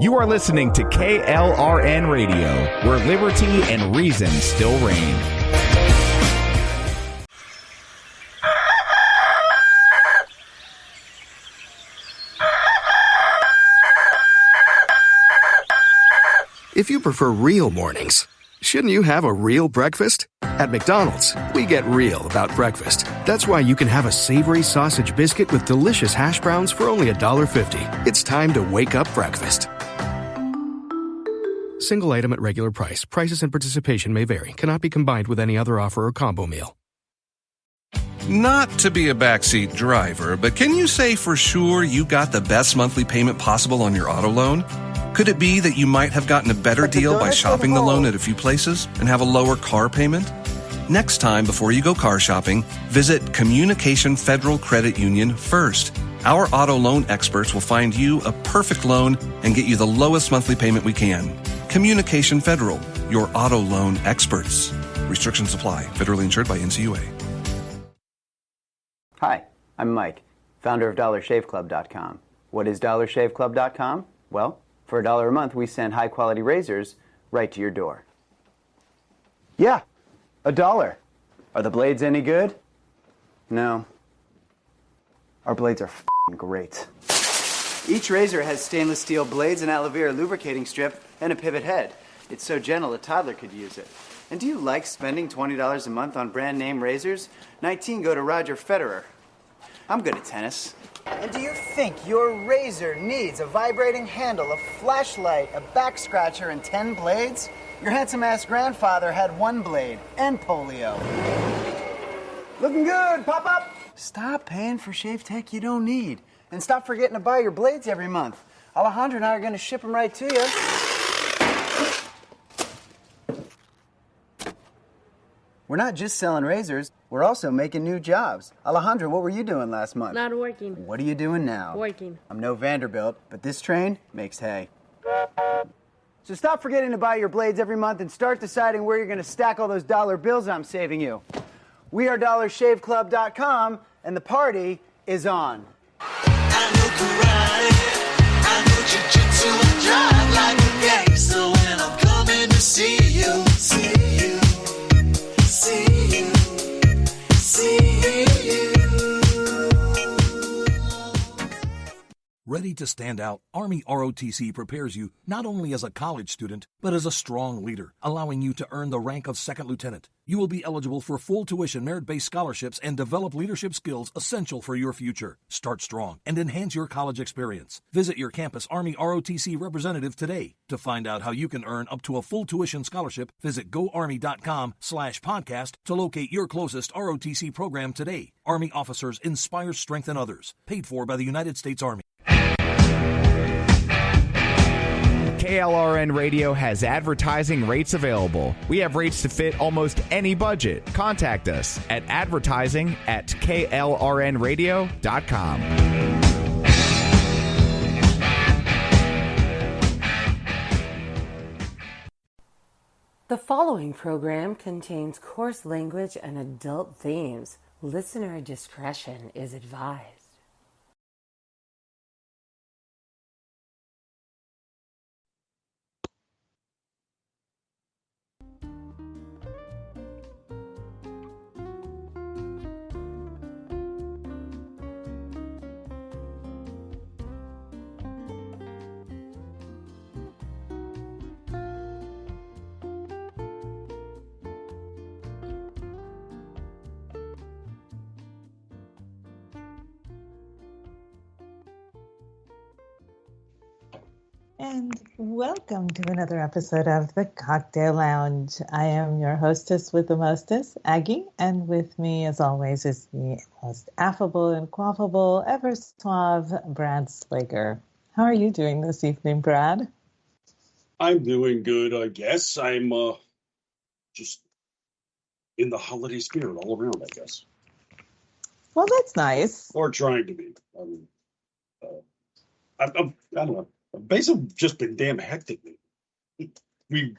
You are listening to KLRN Radio, where liberty and reason still reign. If you prefer real mornings, shouldn't you have a real breakfast? At McDonald's, we get real about breakfast. That's why you can have a savory sausage biscuit with delicious hash browns for only $1.50. It's time to wake up breakfast. Single item at regular price. Prices and participation may vary. Cannot be combined with any other offer or combo meal. Not to be a backseat driver, but can you say for sure you got the best monthly payment possible on your auto loan? Could it be that you might have gotten a better deal by shopping the loan at a few places and have a lower car payment? Next time, before you go car shopping, visit Communication Federal Credit Union first. Our auto loan experts will find you a perfect loan and get you the lowest monthly payment we can. Communication Federal, your auto loan experts. Restrictions apply. Federally insured by NCUA. Hi, I'm Mike, founder of DollarShaveClub.com. What is DollarShaveClub.com? Well, for $1 a month, we send high-quality razors right to your door. Yeah, $1. Are the blades any good? No. Our blades are f***ing great. Each razor has stainless steel blades, an aloe vera lubricating strip, and a pivot head. It's so gentle a toddler could use it. And do you like spending $20 a month on brand name razors? 19 go to Roger Federer. I'm good at tennis. And do you think your razor needs a vibrating handle, a flashlight, a back scratcher, and 10 blades? Your handsome-ass grandfather had 1 blade and polio. Looking good, pop-up! Stop paying for shave tech you don't need. And stop forgetting to buy your blades every month. Alejandro and I are going to ship them right to you. We're not just selling razors, we're also making new jobs. Alejandro, what were you doing last month? Not working. What are you doing now? Working. I'm no Vanderbilt, but this train makes hay. So stop forgetting to buy your blades every month and start deciding where you're going to stack all those dollar bills I'm saving you. We are DollarShaveClub.com, and the party is on. I know karate, I know jiu-jitsu, and drive like a gangster when I'm coming to see you, see you. See you, see you. Ready to stand out, Army ROTC prepares you not only as a college student, but as a strong leader, allowing you to earn the rank of second lieutenant. You will be eligible for full tuition merit-based scholarships and develop leadership skills essential for your future. Start strong and enhance your college experience. Visit your campus Army ROTC representative today. To find out how you can earn up to a full tuition scholarship, visit goarmy.com/podcast to locate your closest ROTC program today. Army officers inspire, strengthen others. Paid for by the United States Army. KLRN Radio has advertising rates available. We have rates to fit almost any budget. Contact us at advertising@klrnradio.com. The following program contains coarse language and adult themes. Listener discretion is advised. And welcome to another episode of the Cocktail Lounge. I am your hostess with the mostest, Aggie, and with me, as always, is the most affable and quaffable, ever suave, Brad Slager. How are you doing this evening, Brad? I'm doing good, I guess. I'm just in the holiday spirit all around, I guess. Well, that's nice. Or trying to be. I don't know. Basically, just been damn hectic. We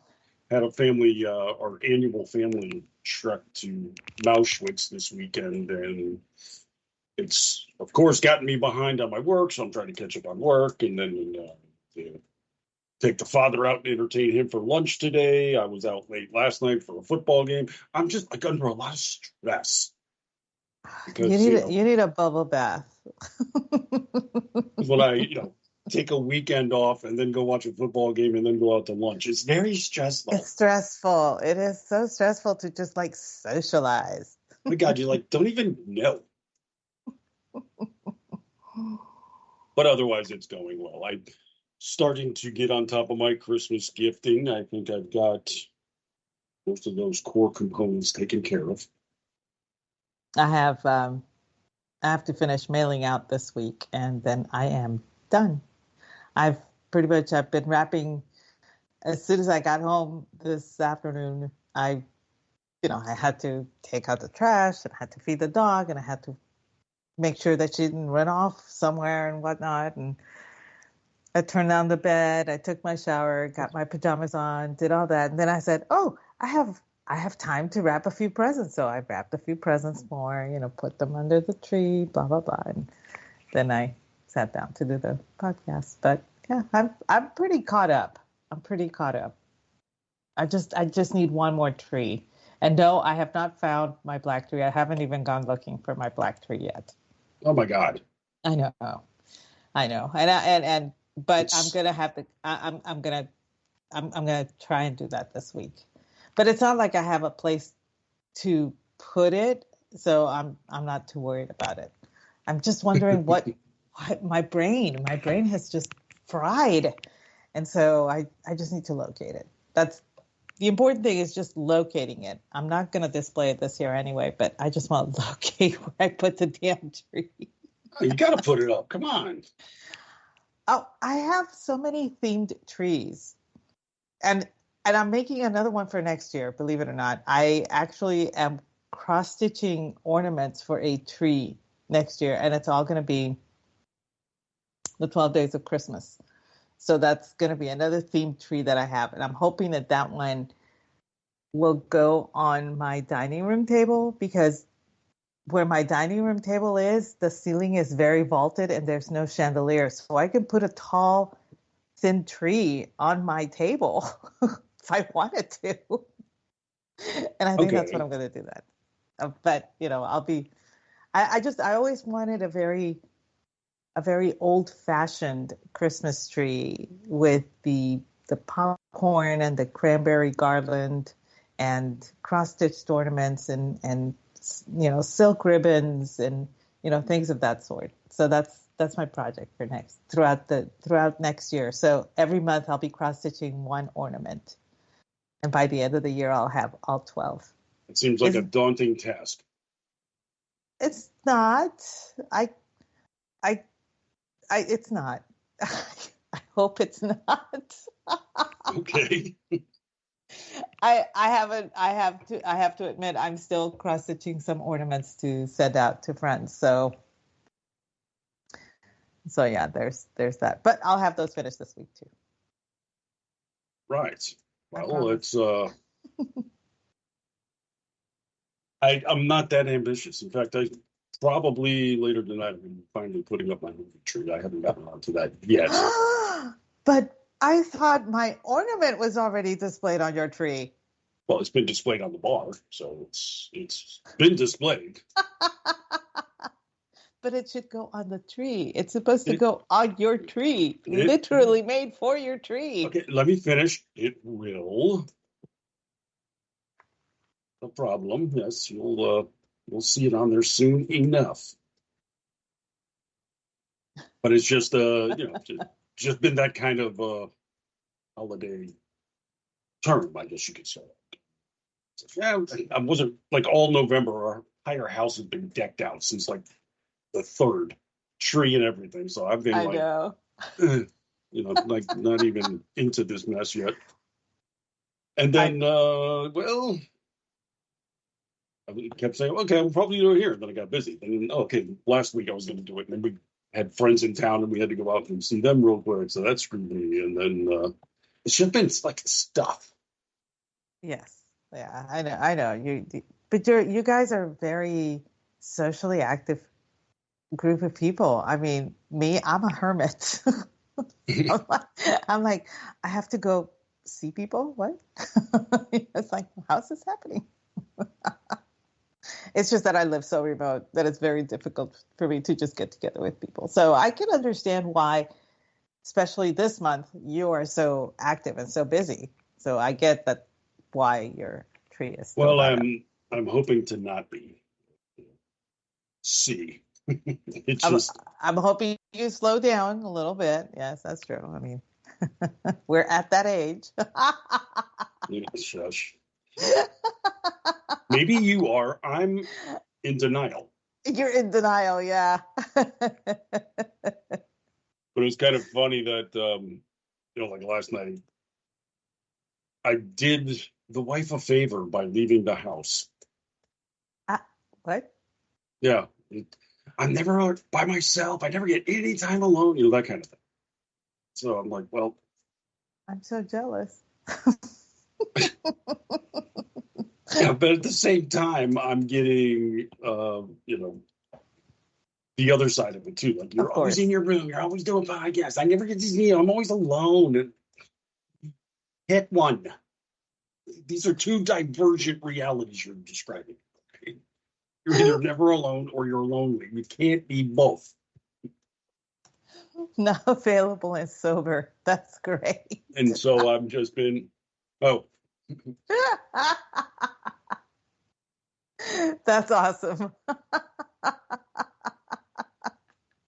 had a family, our annual family trek to Auschwitz this weekend, and it's, of course, gotten me behind on my work, so I'm trying to catch up on work, and then take the father out and entertain him for lunch today. I was out late last night for a football game. I'm just like under a lot of stress because You need a bubble bath. when I take a weekend off and then go watch a football game and then go out to lunch, it's very stressful. It's stressful. It is so stressful to just like socialize. My God, you like don't even know. But otherwise, it's going well. I'm starting to get on top of my Christmas gifting. I think I've got most of those core components taken care of. I have to finish mailing out this week, and then I am done. I've been wrapping as soon as I got home this afternoon. I had to take out the trash, and I had to feed the dog, and I had to make sure that she didn't run off somewhere and whatnot. And I turned down the bed, I took my shower, got my pajamas on, did all that. And then I said, oh, I have time to wrap a few presents. So I wrapped a few presents more, put them under the tree, blah, blah, blah. And then I sat down to do the podcast. But yeah, I'm pretty caught up. I just need one more tree. And no, I have not found my black tree. I haven't even gone looking for my black tree yet. Oh my God. I know. But I'm gonna have to. I'm gonna try and do that this week. But it's not like I have a place to put it, so I'm not too worried about it. I'm just wondering what my brain has just fried, and so I just need to locate it. That's the important thing, is just locating it. I'm not gonna display it this year anyway, but I just want to locate where I put the damn tree. You got to put it up. Come on. Oh, I have so many themed trees, and I'm making another one for next year. Believe it or not, I actually am cross stitching ornaments for a tree next year, and it's all going to be the 12 Days of Christmas. So that's going to be another themed tree that I have, and I'm hoping that one will go on my dining room table, because where my dining room table is, the ceiling is very vaulted and there's no chandelier. So I can put a tall, thin tree on my table if I wanted to. And I think that's what I'm going to do that. But, I always wanted a very old fashioned Christmas tree with the popcorn and the cranberry garland and cross stitched ornaments and silk ribbons and, things of that sort. So that's my project for throughout next year. So every month I'll be cross stitching one ornament. And by the end of the year, I'll have all 12. It seems like a daunting task. It's not. It's not. I hope it's not. Okay. I have to admit, I'm still cross stitching some ornaments to send out to friends. So yeah, there's that. But I'll have those finished this week too. Right. Well, it's I'm not that ambitious. In fact, I probably later tonight I'm finally putting up my movie tree. I haven't gotten onto that yet. But I thought my ornament was already displayed on your tree. Well, it's been displayed on the bar, so it's been displayed. But it should go on the tree. It's supposed to go on your tree. Literally made for your tree. Okay, let me finish. It will. No problem. Yes, you'll see it on there soon enough. But it's just just been that kind of holiday term, I guess you could say. Yeah, I wasn't like all November. Our entire house has been decked out since like the third tree and everything. So I've been like not even into this mess yet. And then, I kept saying, okay, I'm probably do it here. And then I got busy. And then, last week I was going to do it. And then we had friends in town and we had to go out and see them real quick. So that screwed me. And then it's just been like stuff. Yes. Yeah, I know. But you guys are very socially active group of people. I mean, me, I'm a hermit. I'm like, I have to go see people. What? It's like, how's this happening? It's just that I live so remote that it's very difficult for me to just get together with people. So I can understand why, especially this month, you are so active and so busy. So I get that why your tree is still Well, not up. I'm hoping to not be. See, it's I'm, just I'm hoping you slow down a little bit. Yes, that's true. I mean, we're at that age. shush. Maybe you are. I'm in denial. You're in denial, yeah. But it's kind of funny that like last night, I did the wife a favor by leaving the house. What? Yeah, I'm never out by myself. I never get any time alone. That kind of thing. So I'm like, well, I'm so jealous. yeah, but at the same time, I'm getting, the other side of it too. Like, you're always in your room. You're always doing podcasts. I never get to see you. I'm always alone. And hit one. These are two divergent realities you're describing. Okay? You're either never alone or you're lonely. You can't be both. Not available and sober. That's great. And so I've just been, That's awesome.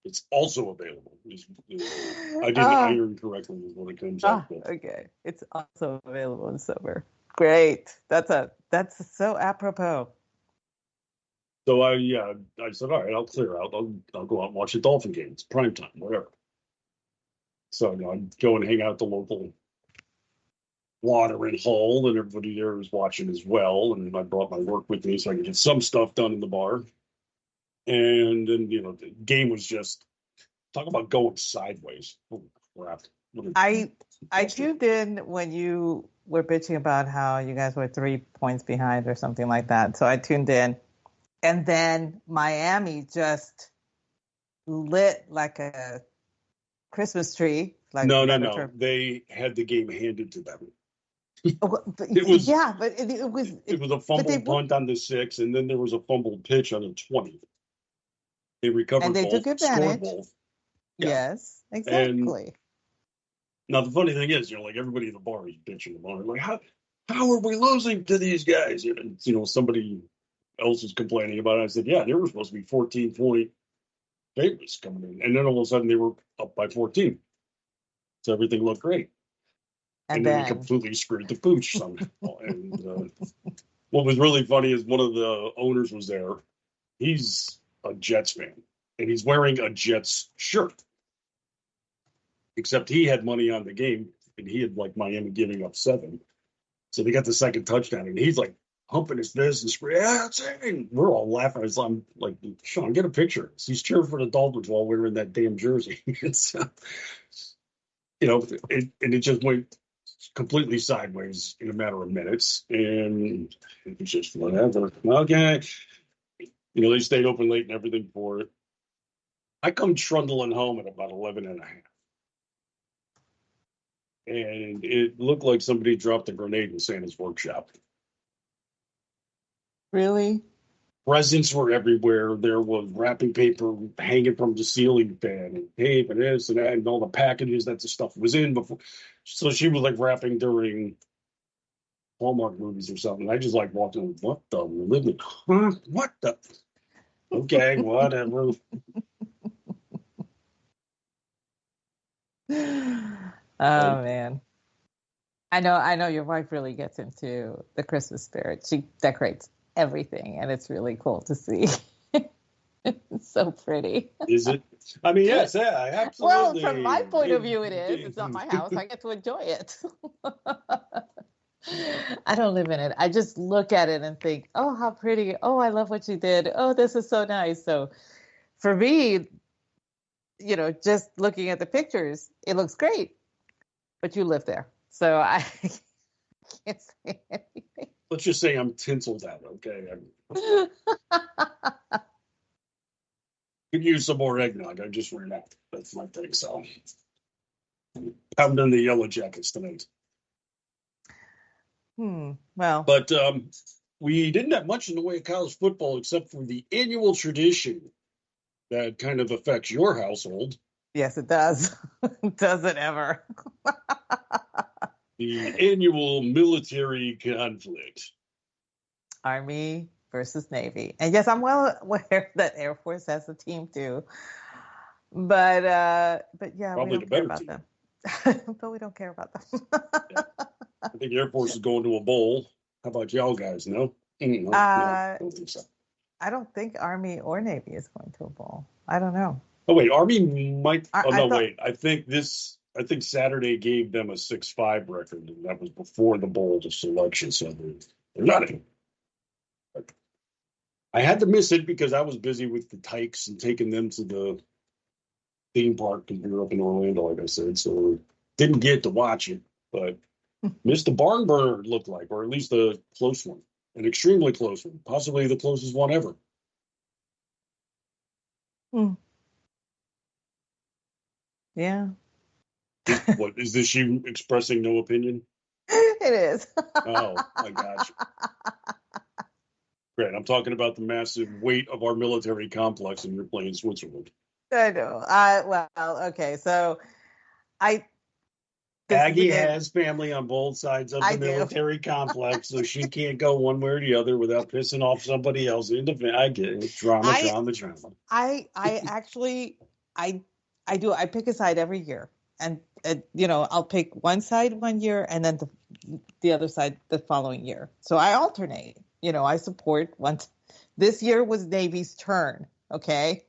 it's also available. I didn't iron correctly is what it comes out with. Okay. It's also available and sober. Great. That's so apropos. So I said, all right, I'll clear out. I'll go out and watch the Dolphin games, prime time, whatever. So I'd go and hang out at the local watering hole, and everybody there was watching as well. And I brought my work with me so I could get some stuff done in the bar. And then the game was just talk about going sideways. Holy crap! I tuned in when you were bitching about how you guys were 3 points behind or something like that. So I tuned in, and then Miami just lit like a Christmas tree. Like no. They had the game handed to them. It was but it was a fumbled punt on the 6, and then there was a fumbled pitch on the 20. They recovered and they both, took advantage. scored both. Yeah. Yes, exactly. And now the funny thing is, like everybody in the bar is bitching about it. Like, how are we losing to these guys? And somebody else is complaining about it. I said, yeah, there were supposed to be 14-point favorites coming in, and then all of a sudden they were up by 14. So everything looked great. And then they completely screwed the pooch somehow. And what was really funny is one of the owners was there. He's a Jets fan, and he's wearing a Jets shirt. Except he had money on the game, and he had Miami giving up 7. So they got the second touchdown, and he's humping his fist and screaming, "Yeah, it's in." We're all laughing. I'm like, Sean, get a picture. So he's cheering for the Dolphins while wearing that damn jersey. It's, it just went completely sideways in a matter of minutes, and it was just whatever. Okay. They stayed open late and everything for it. I come trundling home at about 11:30. And it looked like somebody dropped a grenade in Santa's workshop. Really? Presents were everywhere. There was wrapping paper hanging from the ceiling fan, and tape and this and that, and all the packages that the stuff was in before. So she was wrapping during Hallmark movies or something. I just walked in, what the living? Huh? What the? Okay, whatever. Oh man. I know your wife really gets into the Christmas spirit. She decorates everything, and it's really cool to see. It's so pretty. Is it? I mean, yes, yeah, absolutely. Well, from my point of view, it is. It's not my house. I get to enjoy it. I don't live in it. I just look at it and think, oh, how pretty. Oh, I love what you did. Oh, this is so nice. So for me, just looking at the pictures, it looks great. But you live there. So I can't say anything. Let's just say I'm tinseled out, okay? Could use some more eggnog. I just ran out. That's my thing, so. pounding the Yellow Jackets tonight. Well, But we didn't have much in the way of college football except for the annual tradition that kind of affects your household. yes, it does. Does it ever? The annual military conflict. Army versus Navy. And yes, I'm well aware that Air Force has a team too. But yeah, Probably we the don't care better about team. them. But we don't care about them. I think Air Force is going to a bowl. How about y'all guys? No? No, Uh, don't think so. I don't think Army or Navy is going to a bowl. I don't know. Oh wait, Army might. I Oh no, thought- wait. I think Saturday gave them a 6-5 record, and that was before the bowl selection. So they're not in. I had to miss it because I was busy with the Tykes and taking them to the theme park because we were up in Orlando, like I said. So didn't get to watch it, but missed the barn burner. It looked like, or at least a close one, an extremely close one, possibly the closest one ever. Yeah, What is this? You expressing no opinion? it is. Oh my gosh. Great. I'm talking about the massive weight of our military complex, and you're playing Switzerland. I know. Well, okay. So I. Aggie has family on both sides of the military complex, so she can't go one way or the other without pissing off somebody else. I get it. Drama. I actually I do. I pick a side every year, and I'll pick one side one year, and then the other side the following year. So I alternate. I support once. This year was Navy's turn. Okay.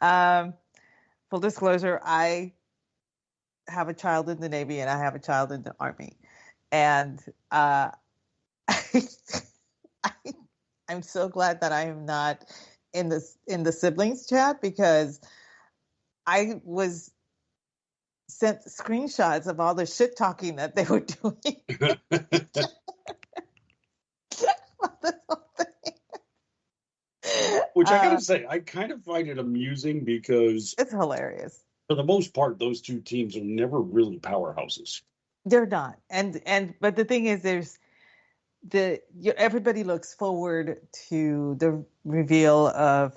Full disclosure, I have a child in the Navy and I have a child in the Army, and I'm so glad that I am not in the siblings chat, because I was sent screenshots of all the shit talking that they were doing. Which I gotta say, I kind of find it amusing because it's hilarious. For the most part, those two teams are never really powerhouses. They're not, but the thing is, everybody looks forward to the reveal of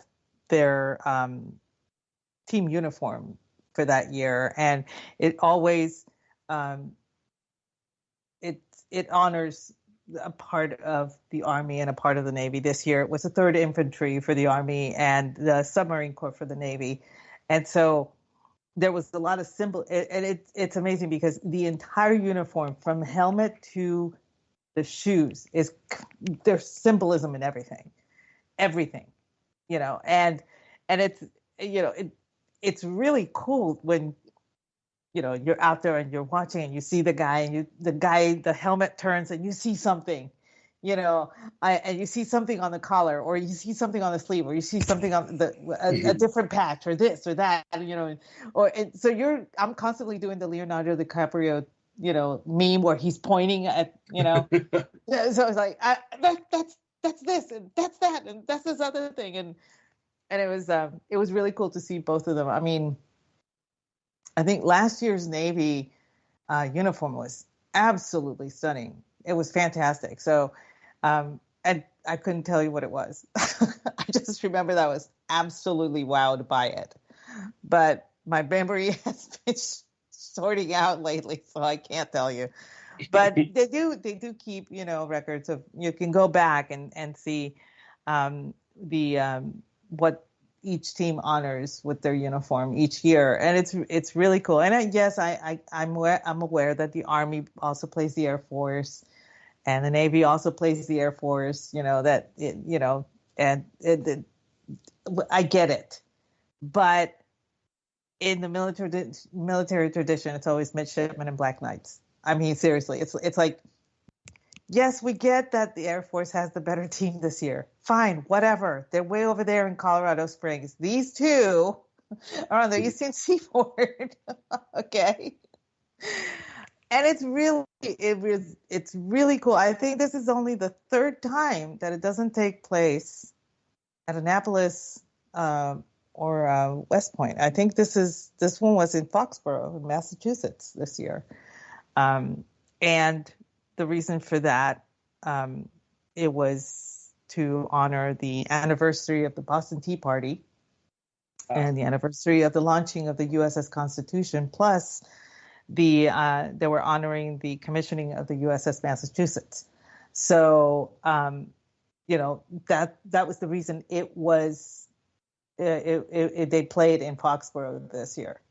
their team uniform for that year, and it always it honors a part of the Army and a part of the Navy. This year it was the 3rd Infantry for the Army and the Submarine Corps for the Navy, and so there was a lot of symbol, and it's amazing because the entire uniform, from helmet to the shoes, there's symbolism in everything, and it's it's really cool when you're out there and you're watching and you see the guy and the helmet turns and you see something, and you see something on the collar, or you see something on the sleeve, or you see something on a different patch, or this or that, so I'm constantly doing the Leonardo DiCaprio, meme where he's pointing at, so it's like, that's this and that's that and that's this other thing, and it was really cool to see both of them. I mean, I think last year's Navy uniform was absolutely stunning. It was fantastic. So, and I couldn't tell you what it was. I just remember that I was absolutely wowed by it. But my memory has been sorting out lately, so I can't tell you. But they do keep records of, you can go back and see what each team honors with their uniform each year, and it's really cool. And I'm aware that the Army also plays the Air Force, and the Navy also plays the Air Force. I get it, but in the military tradition, it's always midshipmen and Black Knights. I mean, seriously, it's like, yes, we get that the Air Force has the better team this year. Fine, whatever. They're way over there in Colorado Springs. These two are on the Eastern Seaboard. Okay. And it's really cool. I think this is only the 3rd time that it doesn't take place at Annapolis West Point. I think this one was in Foxborough, Massachusetts this year. And the reason for that, it was to honor the anniversary of the Boston Tea Party and the anniversary of the launching of the USS Constitution, plus they were honoring the commissioning of the USS Massachusetts. So, that was the reason it was, they played in Foxborough this year.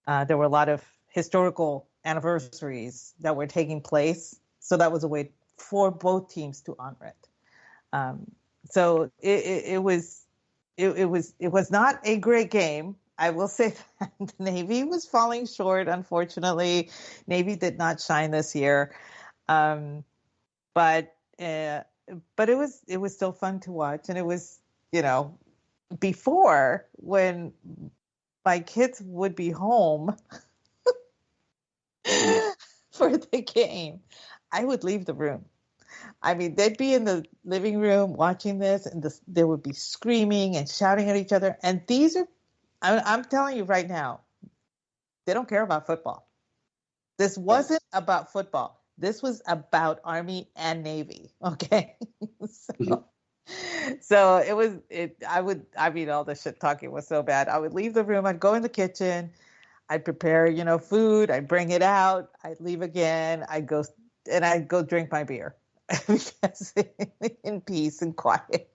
There were a lot of historical anniversaries that were taking place. So that was a way for both teams to honor it. So it was not a great game. I will say that the Navy was falling short, unfortunately. Navy did not shine this year. But it was still fun to watch. And it was, before, when my kids would be home for the game, I would leave the room. I mean, they'd be in the living room watching this, and they would be screaming and shouting at each other. And I'm telling you right now, they don't care about football. This wasn't about football. This was about Army and Navy. Okay. So all the shit talking was so bad. I would leave the room. I'd go in the kitchen. I'd prepare, food. I'd bring it out. I'd leave again. I'd go drink my beer because in peace and quiet.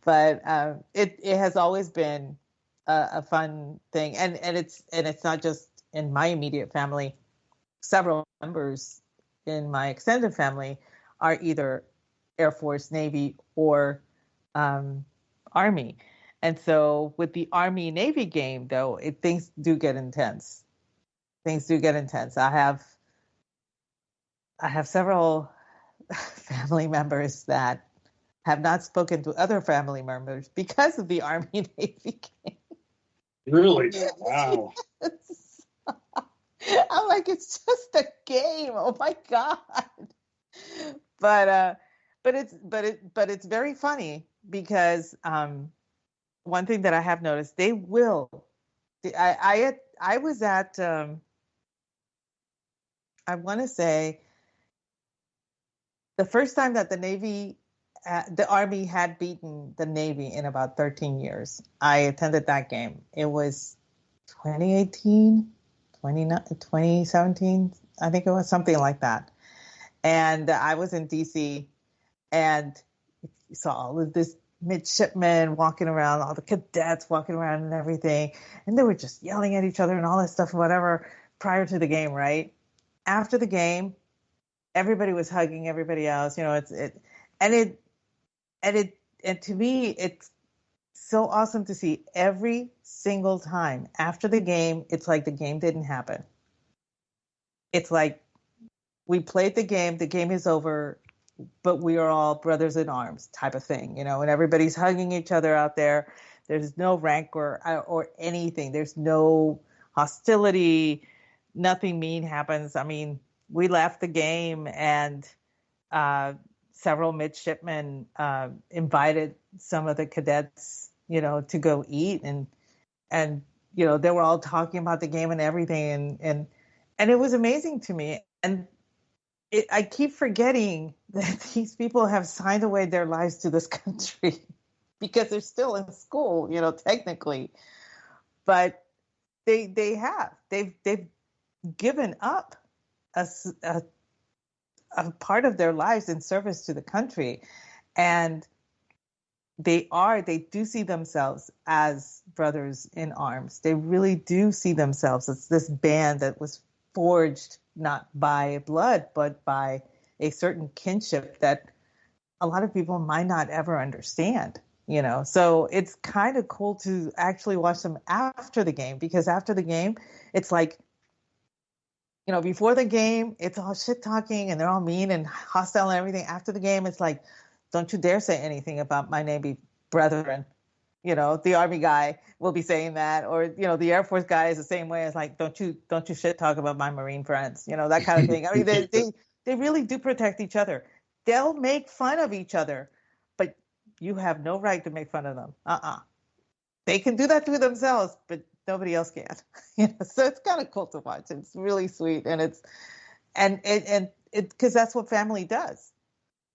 But it has always been a fun thing, and it's not just in my immediate family. Several members in my extended family are either Air Force, Navy, or Army. And so with the Army-Navy game, though, things do get intense. I have several family members that have not spoken to other family members because of the Army-Navy game. Really? Wow. I'm like, it's just a game. Oh my God. But it's very funny because one thing that I have noticed, they will. I was at I want to say the first time that the Army had beaten the Navy in about 13 years. I attended that game. It was 2018. 2017, I think it was something like that. And I was in DC, and you saw all of this midshipmen walking around, all the cadets walking around and everything. And they were just yelling at each other and all that stuff, whatever, prior to the game, right? After the game, everybody was hugging everybody else. And to me, it's so awesome to see every single time after the game. It's like the game didn't happen. It's like we played the game is over, but we are all brothers in arms type of thing, and everybody's hugging each other out there. There's no rancor or anything. There's no hostility. Nothing mean happens. I mean, we left the game, and several midshipmen invited some of the cadets, to go eat, and they were all talking about the game and everything, and it was amazing to me. And I keep forgetting that these people have signed away their lives to this country because they're still in school, technically, but they've given up a part of their lives in service to the country, and they do see themselves as brothers in arms. They really do see themselves as this band that was forged not by blood, but by a certain kinship that a lot of people might not ever understand, So it's kind of cool to actually watch them after the game, because after the game, it's like, before the game, it's all shit talking and they're all mean and hostile and everything. After the game, it's like, don't you dare say anything about my Navy brethren. The Army guy will be saying that, or, the Air Force guy is the same way. It's like, don't you shit talk about my Marine friends, that kind of thing. I mean, they really do protect each other. They'll make fun of each other, but you have no right to make fun of them. they can do that to themselves, but nobody else can. So it's kind of cool to watch. It's really sweet, and it's because that's what family does.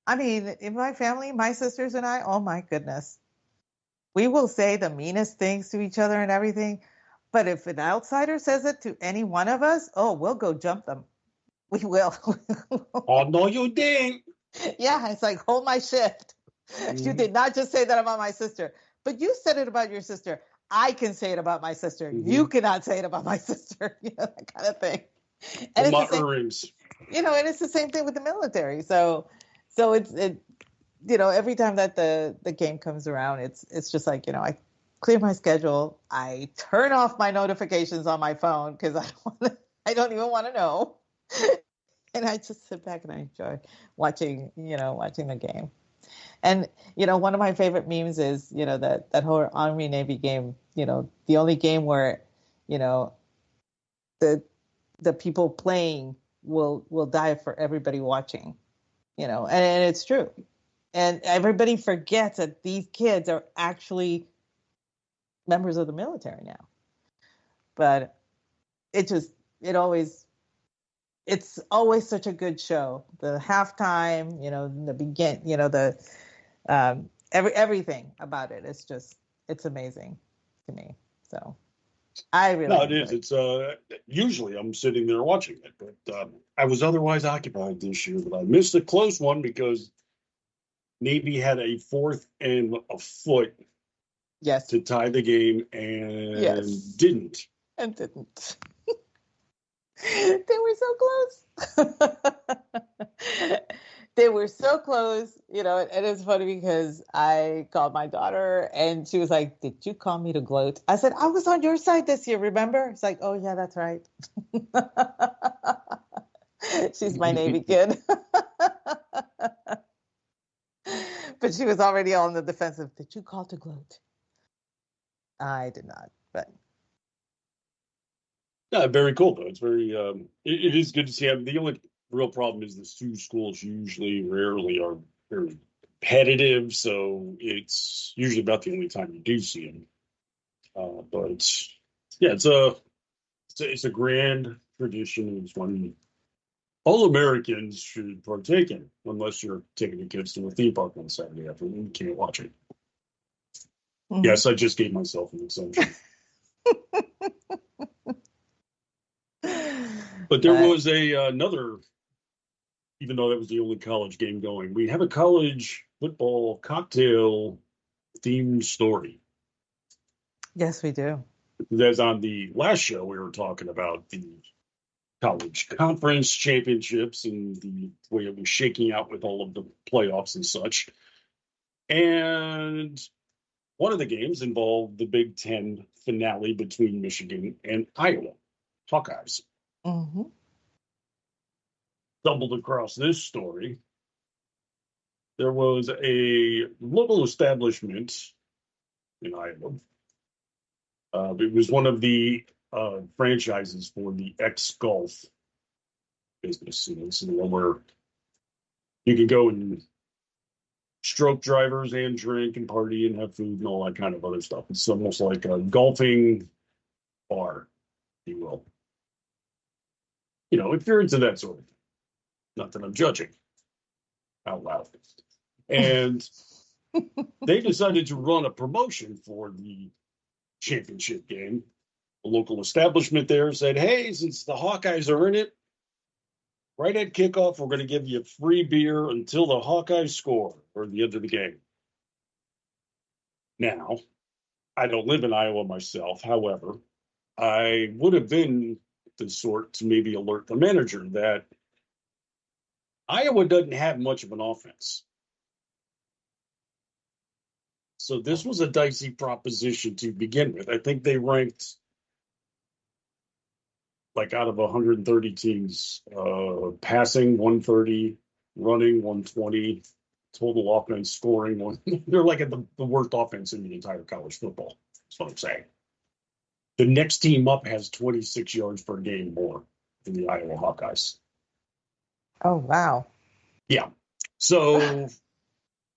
I mean, in my family, my sisters and I, oh my goodness, we will say the meanest things to each other and everything. But if an outsider says it to any one of us, oh, we'll go jump them. We will. Oh, no, you didn't. Yeah, it's like, hold my shift. You did not just say that about my sister, but you said it about your sister. I can say it about my sister. You cannot say it about my sister. That kind of thing. And my it's the same, earrings. and it's the same thing with the military. So it's every time that the game comes around, it's just like, I clear my schedule. I turn off my notifications on my phone because I don't even want to know. And I just sit back and I enjoy watching the game. And, one of my favorite memes is, that whole Army Navy game, the only game where, the people playing will die for everybody watching, and it's true. And everybody forgets that these kids are actually members of the military now. But it's always such a good show. The halftime, the begin, everything about it. It's amazing to me. So I really No, it is. It's usually I'm sitting there watching it, but I was otherwise occupied this year. But I missed a close one because Navy had a 4th and a foot. Yes. To tie the game and didn't. And didn't. They were so close. They were so close, and it's funny because I called my daughter and she was like, "Did you call me to gloat?" I said, "I was on your side this year, remember?" It's like, "Oh yeah, that's right." She's my Navy kid. But she was already on the defensive. Did you call to gloat? I did not, but yeah, very cool though. It's very it is good to see. The only real problem is the two schools rarely are very competitive, so it's usually about the only time you do see them. But it's a grand tradition. It's one all Americans should partake in, unless you're taking your kids to a theme park on Saturday afternoon. You can't watch it. Mm-hmm. Yes, I just gave myself an exemption. But there was another, even though that was the only college game going, we have a college football cocktail themed story. Yes, we do. As on the last show, we were talking about the college conference championships and the way it was shaking out with all of the playoffs and such. And one of the games involved the Big Ten finale between Michigan and Iowa Hawkeyes. Mm-hmm. Stumbled across this story. There was a local establishment in Iowa. It was one of the franchises for the ex-golf business. It's where you can go and stroke drivers and drink and party and have food and all that kind of other stuff. It's almost like a golfing bar, if you will. If you're into that sort of thing. Not that I'm judging out loud. And they decided to run a promotion for the championship game. The local establishment there said, "Hey, since the Hawkeyes are in it, right at kickoff, we're going to give you free beer until the Hawkeyes score or the end of the game." Now, I don't live in Iowa myself. However, I would have been the sort to maybe alert the manager that Iowa doesn't have much of an offense. So this was a dicey proposition to begin with. I think they ranked out of 130 teams, passing 130, running 120, total offense scoring one. They're like at the worst offense in the entire college football. That's what I'm saying. The next team up has 26 yards per game more than the Iowa Hawkeyes. Oh, wow. Yeah. So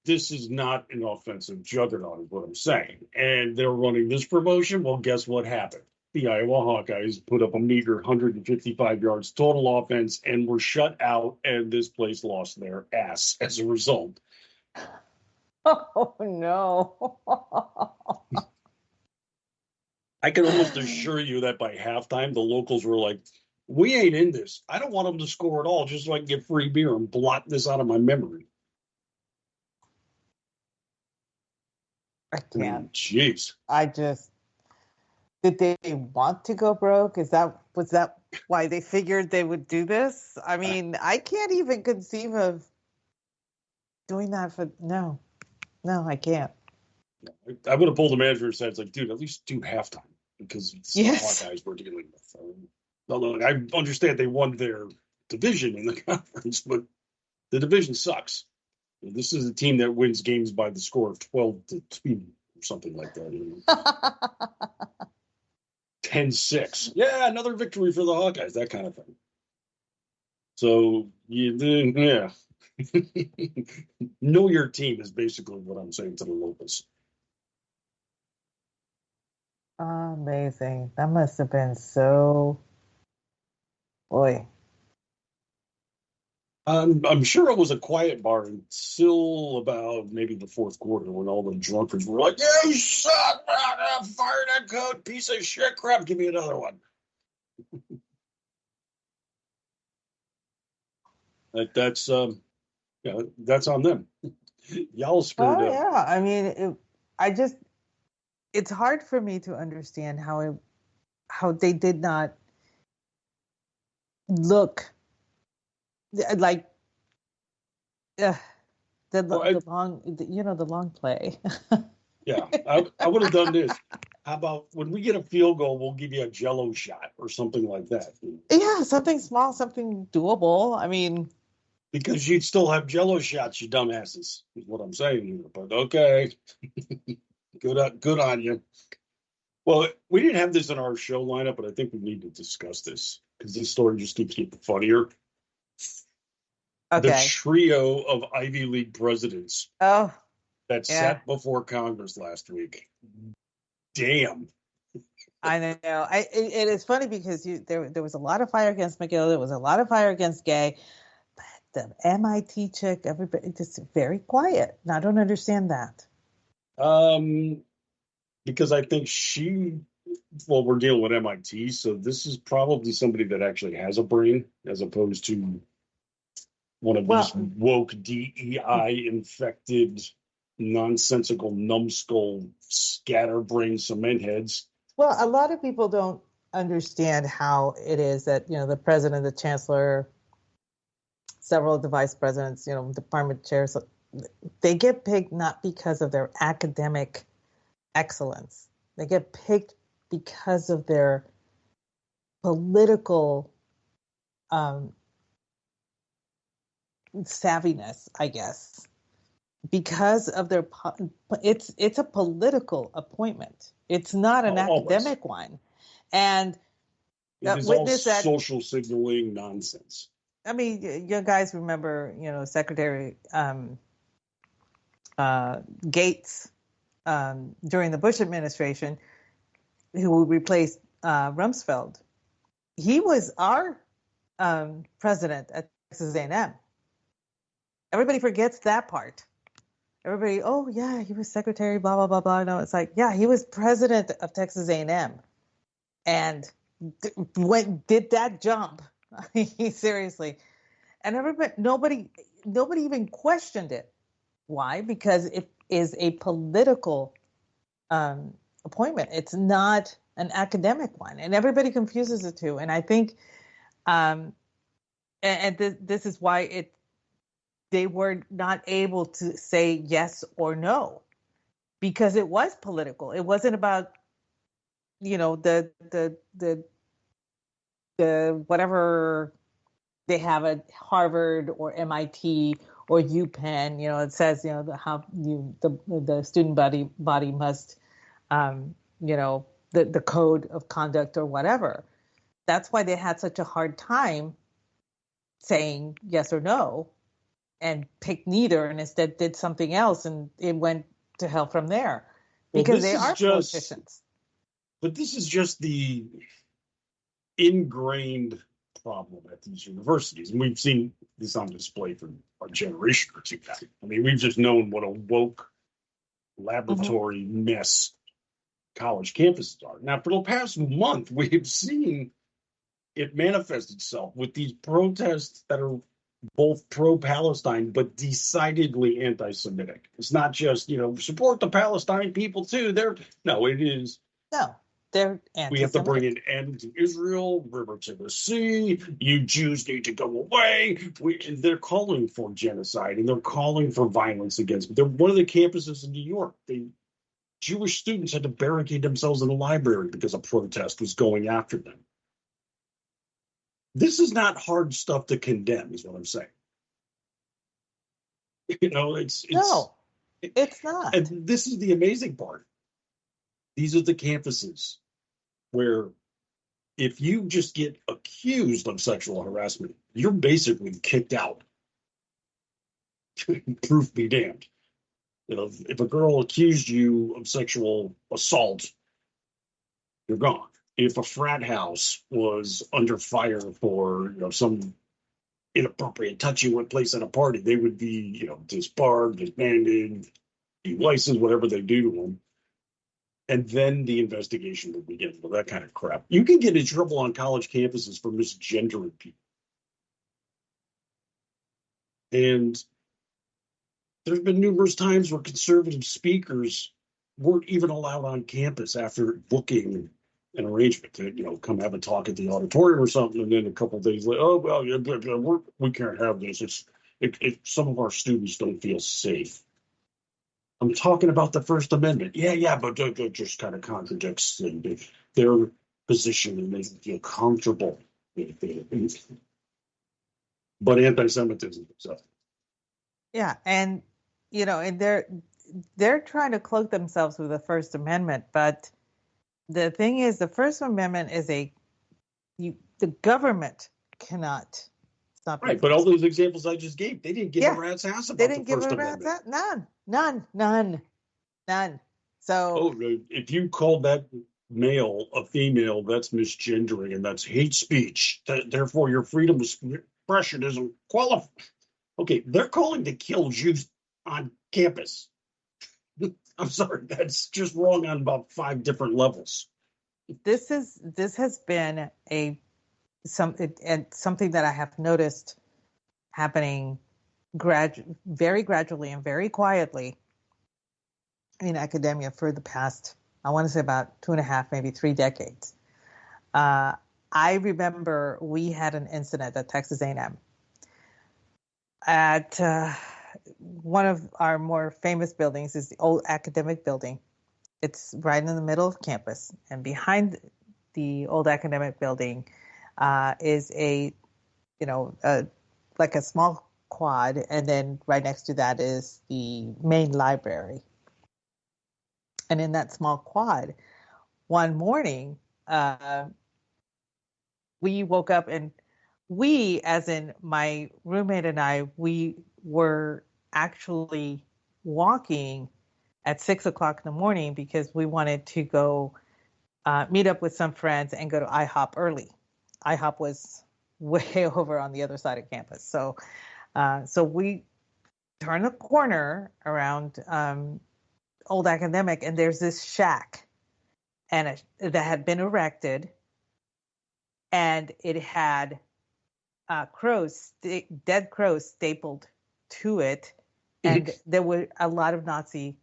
this is not an offensive juggernaut, is what I'm saying. And they're running this promotion. Well, guess what happened? The Iowa Hawkeyes put up a meager 155 yards total offense and were shut out, and this place lost their ass as a result. Oh, no. I can almost assure you that by halftime, the locals were like, we ain't in this. I don't want them to score at all just so I can get free beer and blot this out of my memory. I can't. Jeez. Did they want to go broke? Was that why they figured they would do this? I mean, I can't even conceive of doing that no, I can't. I would have pulled the manager aside. It's like, dude, at least do halftime because it's the Hawkeyes we're dealing with. Although I understand they won their division in the conference, but the division sucks. This is a team that wins games by the score of 12-2 or something like that. 10-6. Yeah, another victory for the Hawkeyes, that kind of thing. So, yeah. Know your team is basically what I'm saying to the locals. Amazing. That must have been so... Boy. I'm sure it was a quiet bar until about maybe the fourth quarter when all the drunkards were like, "You suck! Fire that code, piece of shit crap! Give me another one." That's on them. Y'all screwed up. Yeah. I mean, it's hard for me to understand how they did not look like the long play. Yeah, I would have done this. How about when we get a field goal, we'll give you a Jello shot or something like that. Yeah, something small, something doable. I mean, because you'd still have Jello shots, you dumbasses. Is what I'm saying here. But okay, good on you. Well, we didn't have this in our show lineup, but I think we need to discuss this because this story just keeps getting funnier. Okay. The trio of Ivy League presidents that sat before Congress last week. Damn. I know. It is funny because there was a lot of fire against McGill. There was a lot of fire against Gay. But the MIT chick, everybody just very quiet. And I don't understand that. Because I think we're dealing with MIT, so this is probably somebody that actually has a brain as opposed to one of these woke DEI infected, nonsensical, numbskull, scatterbrain cement heads. Well, a lot of people don't understand how it is that, the president, the chancellor, several of the vice presidents, department chairs, they get picked not because of their academic excellence. They get picked because of their political savviness, I guess. Because of their, it's a political appointment. It's not an academic one, and it is all social signaling nonsense. I mean, you guys remember, Secretary Gates during the Bush administration, who replaced Rumsfeld. He was our president at Texas A&M. Everybody forgets that part. Everybody, oh yeah, he was secretary, blah blah blah blah. No, it's like, yeah, he was president of Texas A&M, and did that jump? I mean, seriously, and nobody even questioned it. Why? Because it is a political appointment. It's not an academic one, and everybody confuses the two. And I think, this is why they were not able to say yes or no, because it was political. It wasn't about, the whatever they have at Harvard or MIT or UPenn. It says, how the student body must, the code of conduct or whatever. That's why they had such a hard time saying yes or no. picked neither and instead did something else, and it went to hell from there Well, because this they is are just, politicians. but this is just the ingrained problem at these universities. And we've seen this on display for a generation or two now. I mean, we've just known what a woke laboratory mess college campuses are. Now, for the past month, we've seen it manifest itself with these protests that are both pro-Palestine but decidedly anti-Semitic. It's not just, support the Palestine people too. It is. No, they're We have to bring anti-Semitic. an end to Israel, river to the sea. You Jews need to go away. They're calling for genocide and they're calling for violence against. They're one of the campuses in New York. Jewish students had to barricade themselves in a library because a protest was going after them. This is not hard stuff to condemn, is what I'm saying. No, it's not. And this is the amazing part. These are the campuses where if you just get accused of sexual harassment, you're basically kicked out. Proof be damned. If a girl accused you of sexual assault, you're gone. If a frat house was under fire for some inappropriate touching went place at a party, they would be disbarred, disbanded, delicensed, whatever they do to them. And then the investigation will begin. Well, that kind of crap. You can get in trouble on college campuses for misgendering people. And there's been numerous times where conservative speakers weren't even allowed on campus after booking an arrangement to, come have a talk at the auditorium or something. And then a couple of days later, oh, well, we can't have this. Some of our students don't feel safe. I'm talking about the First Amendment. Yeah, but it just kind of contradicts their position and makes them feel comfortable. But anti-Semitism. So. Yeah, and and they're trying to cloak themselves with the First Amendment, but the thing is, the First Amendment is the government cannot stop. Right, but all those examples I just gave, they didn't give a rat's ass about the First Amendment. None. So, if you called that male a female, that's misgendering and that's hate speech. Therefore, your freedom of expression isn't qualified. Okay, they're calling to kill Jews on campus. I'm sorry, that's just wrong on about 5 different levels. This has been something that I have noticed happening very gradually and very quietly in academia for the past, I want to say about 2.5, maybe 3 decades. I remember we had an incident at Texas A&M at one of our more famous buildings is the old academic building. It's right in the middle of campus, and behind the old academic building is like a small quad, and then right next to that is the main library. And in that small quad, one morning, we woke up, and we, as in my roommate and I, we were actually walking at 6 o'clock in the morning because we wanted to go meet up with some friends and go to IHOP early. IHOP was way over on the other side of campus. So we turned the corner around old academic, and there's this shack that had been erected, and it had dead crows stapled to it, and there were a lot of Nazi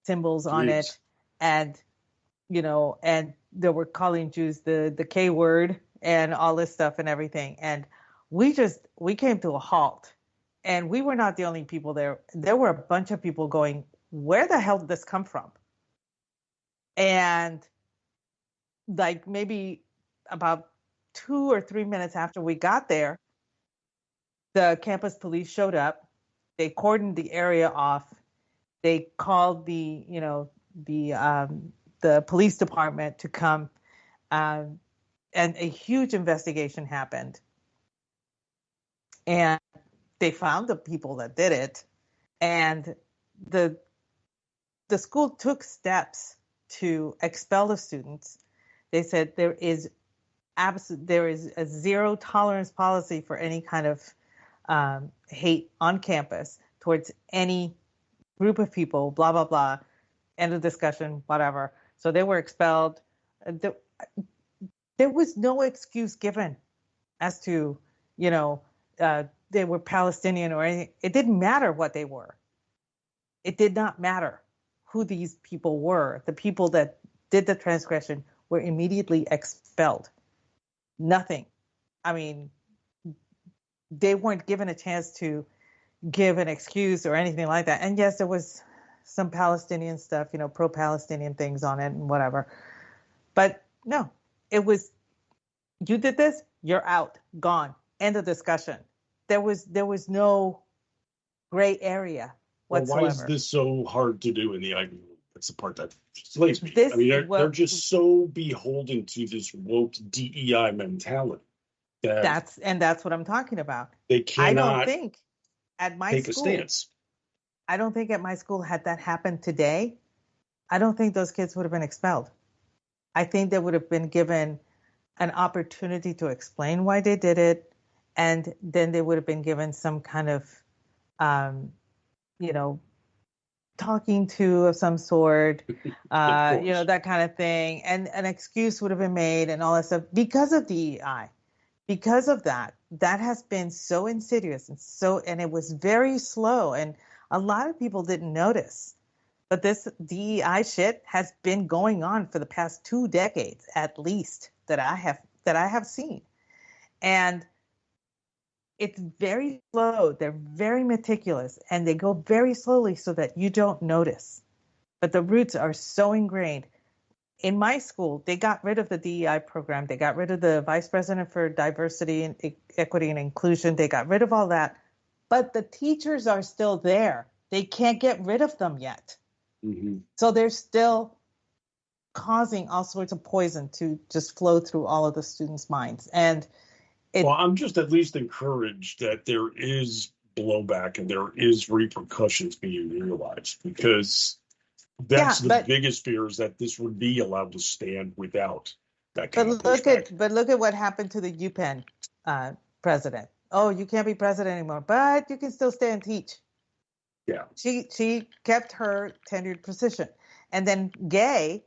symbols on it, and and they were calling Jews the K word and all this stuff and everything, and we came to a halt, and we were not the only people there. There were a bunch of people going, where the hell did this come from? And like maybe about 2 or 3 minutes after we got there, the campus police showed up. They cordoned the area off. They called the police department to come, and a huge investigation happened. And they found the people that did it, and the school took steps to expel the students. They said there is a zero tolerance policy for any kind of hate on campus towards any group of people, blah, blah, blah, end of discussion, whatever. So they were expelled. There was no excuse given as to, they were Palestinian or anything. It didn't matter what they were. It did not matter who these people were. The people that did the transgression were immediately expelled. Nothing. I mean, they weren't given a chance to give an excuse or anything like that. And yes, there was some Palestinian stuff, pro-Palestinian things on it and whatever. But no, it was, you did this, you're out, gone, end of discussion. There was no gray area whatsoever. Well, why is this so hard to do in the Ivy League? That's the part that slays me. They're just so beholden to this woke DEI mentality. That's what I'm talking about. They cannot I don't think at my take school, a stance. I don't think at my school, had that happened today, I don't think those kids would have been expelled. I think they would have been given an opportunity to explain why they did it, and then they would have been given some kind of, talking to of some sort, that kind of thing, and an excuse would have been made and all that stuff because of DEI. Because of that has been so insidious and it was very slow, and a lot of people didn't notice. But this DEI shit has been going on for the past 2 decades, at least, that I have seen. And it's very slow. They're very meticulous, and they go very slowly so that you don't notice. But the roots are so ingrained. In my school, they got rid of the DEI program. They got rid of the vice president for diversity and equity and inclusion. They got rid of all that. But the teachers are still there. They can't get rid of them yet. Mm-hmm. So they're still causing all sorts of poison to just flow through all of the students' minds. And I'm just at least encouraged that there is blowback and there is repercussions being realized, because that's the biggest fear, is that this would be allowed to stand without that kind of pushback. But look at what happened to the UPenn president. Oh, you can't be president anymore, but you can still stay and teach. Yeah. She kept her tenured position. And then Gay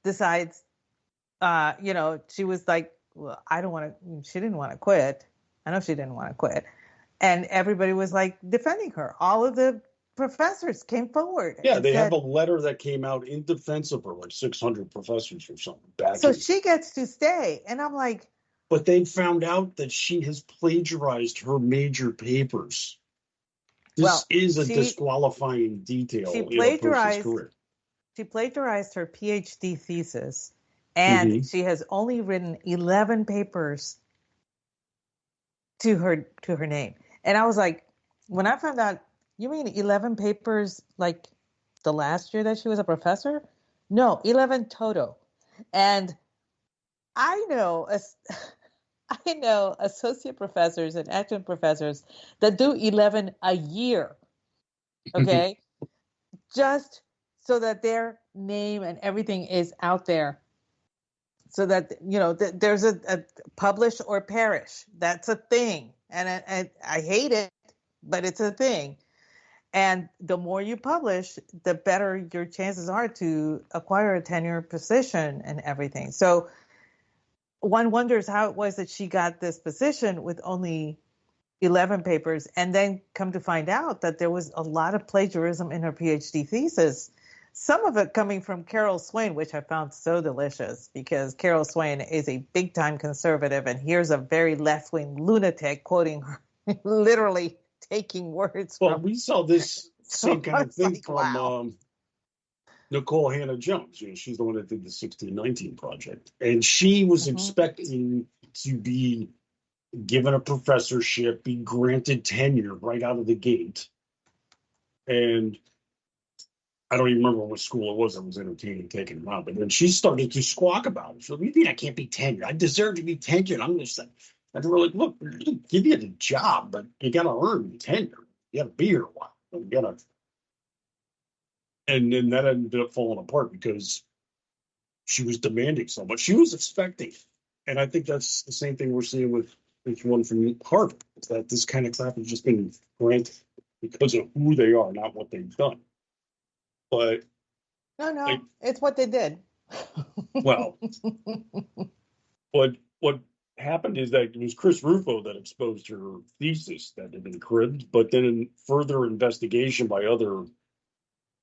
decides, she was like, well, she didn't want to quit. I know she didn't want to quit. And everybody was like defending her. All of the professors came forward. Yeah, they have a letter that came out in defense of her, like 600 professors or something. So she gets to stay. And I'm like. But they found out that she has plagiarized her major papers. This is a disqualifying detail in a person's career. She plagiarized her PhD thesis, and she has only written 11 papers to her name. And I was like, when I found out, you mean 11 papers like the last year that she was a professor? No, 11 total. And I know associate professors and adjunct professors that do 11 a year, okay? Just so that their name and everything is out there, so that, there's a publish or perish. That's a thing. And I hate it, but it's a thing. And the more you publish, the better your chances are to acquire a tenure position and everything. So one wonders how it was that she got this position with only 11 papers, and then come to find out that there was a lot of plagiarism in her PhD thesis. Some of it coming from Carol Swain, which I found so delicious, because Carol Swain is a big-time conservative, and here's a very left-wing lunatic quoting her, literally taking words from. Well, we saw this same kind of thing from Nicole Hannah-Jones. She's the one that did the 1619 project. And she was expecting to be given a professorship, be granted tenure right out of the gate. And I don't even remember what school it was that was entertaining taking them out. But then she started to squawk about it. So, you mean I can't be tenured? I deserve to be tenured. I'm just like, And they were like, look, we're gonna give you the job, but you got to earn tenure. You got to be here a while. You got to. And then that ended up falling apart because she was demanding so much. She was expecting it. And I think that's the same thing we're seeing with one from Harvard, is that this kind of crap has just been granted because of who they are, not what they've done. But No, it's what they did. well, what happened is that it was Chris Rufo that exposed her thesis that had been cribbed, but then in further investigation by other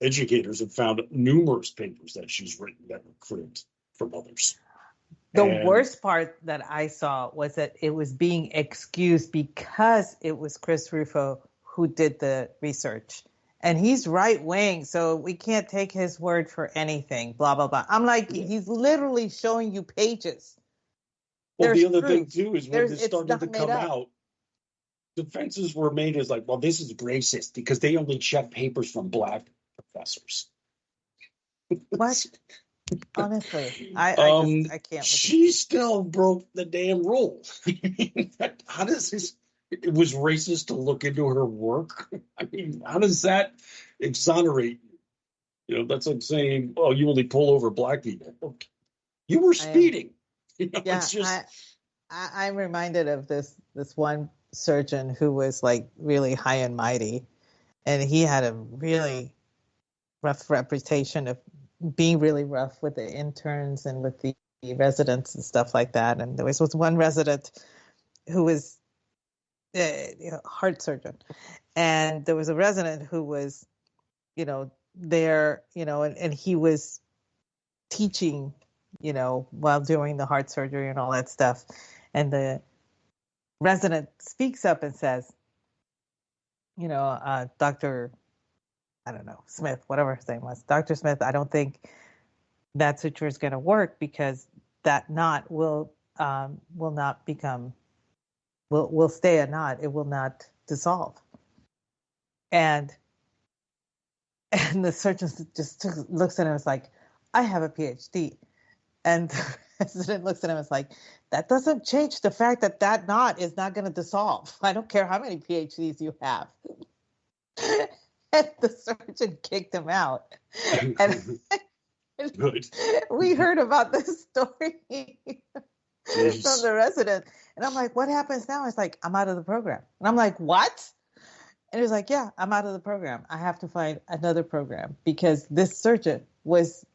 educators have found numerous papers that she's written that were cribbed from others. The And worst part that I saw was that it was being excused because it was Chris Rufo who did the research. And he's right wing, so we can't take his word for anything, blah, blah, blah. I'm like, he's literally showing you pages. well, There's the other thing proof. too is when There's- this it's started not to made come up. out, defenses were made as like, well, this is racist because they only check papers from black professors. What? Honestly, I can't. With She still broke the damn rule. How does this? It was racist to look into her work. I mean, how does that exonerate you? You know, that's like saying, "Oh, you only pull over black people." Look, you were speeding. You know, Yeah, it's just I'm reminded of this one surgeon who was like really high and mighty, and he had a really rough reputation of being really rough with the interns and with the residents and stuff like that. And there was one resident who was a heart surgeon, and there was a resident who was, there, and he was teaching, while doing the heart surgery and all that stuff. And the resident speaks up and says, Dr. I don't know, Smith, whatever his name was, Dr. Smith, I don't think that suture is going to work because that knot will not become, will stay a knot. It will not dissolve. And the surgeon just looks at him and is like, I have a PhD. And the president looks at him and is like, that doesn't change the fact that that knot is not going to dissolve. I don't care how many PhDs you have. And the surgeon kicked him out. And good. we heard about this story from the resident. And I'm like, what happens now? It's like, I'm out of the program. And I'm like, what? And he was like, yeah, I'm out of the program. I have to find another program because this surgeon was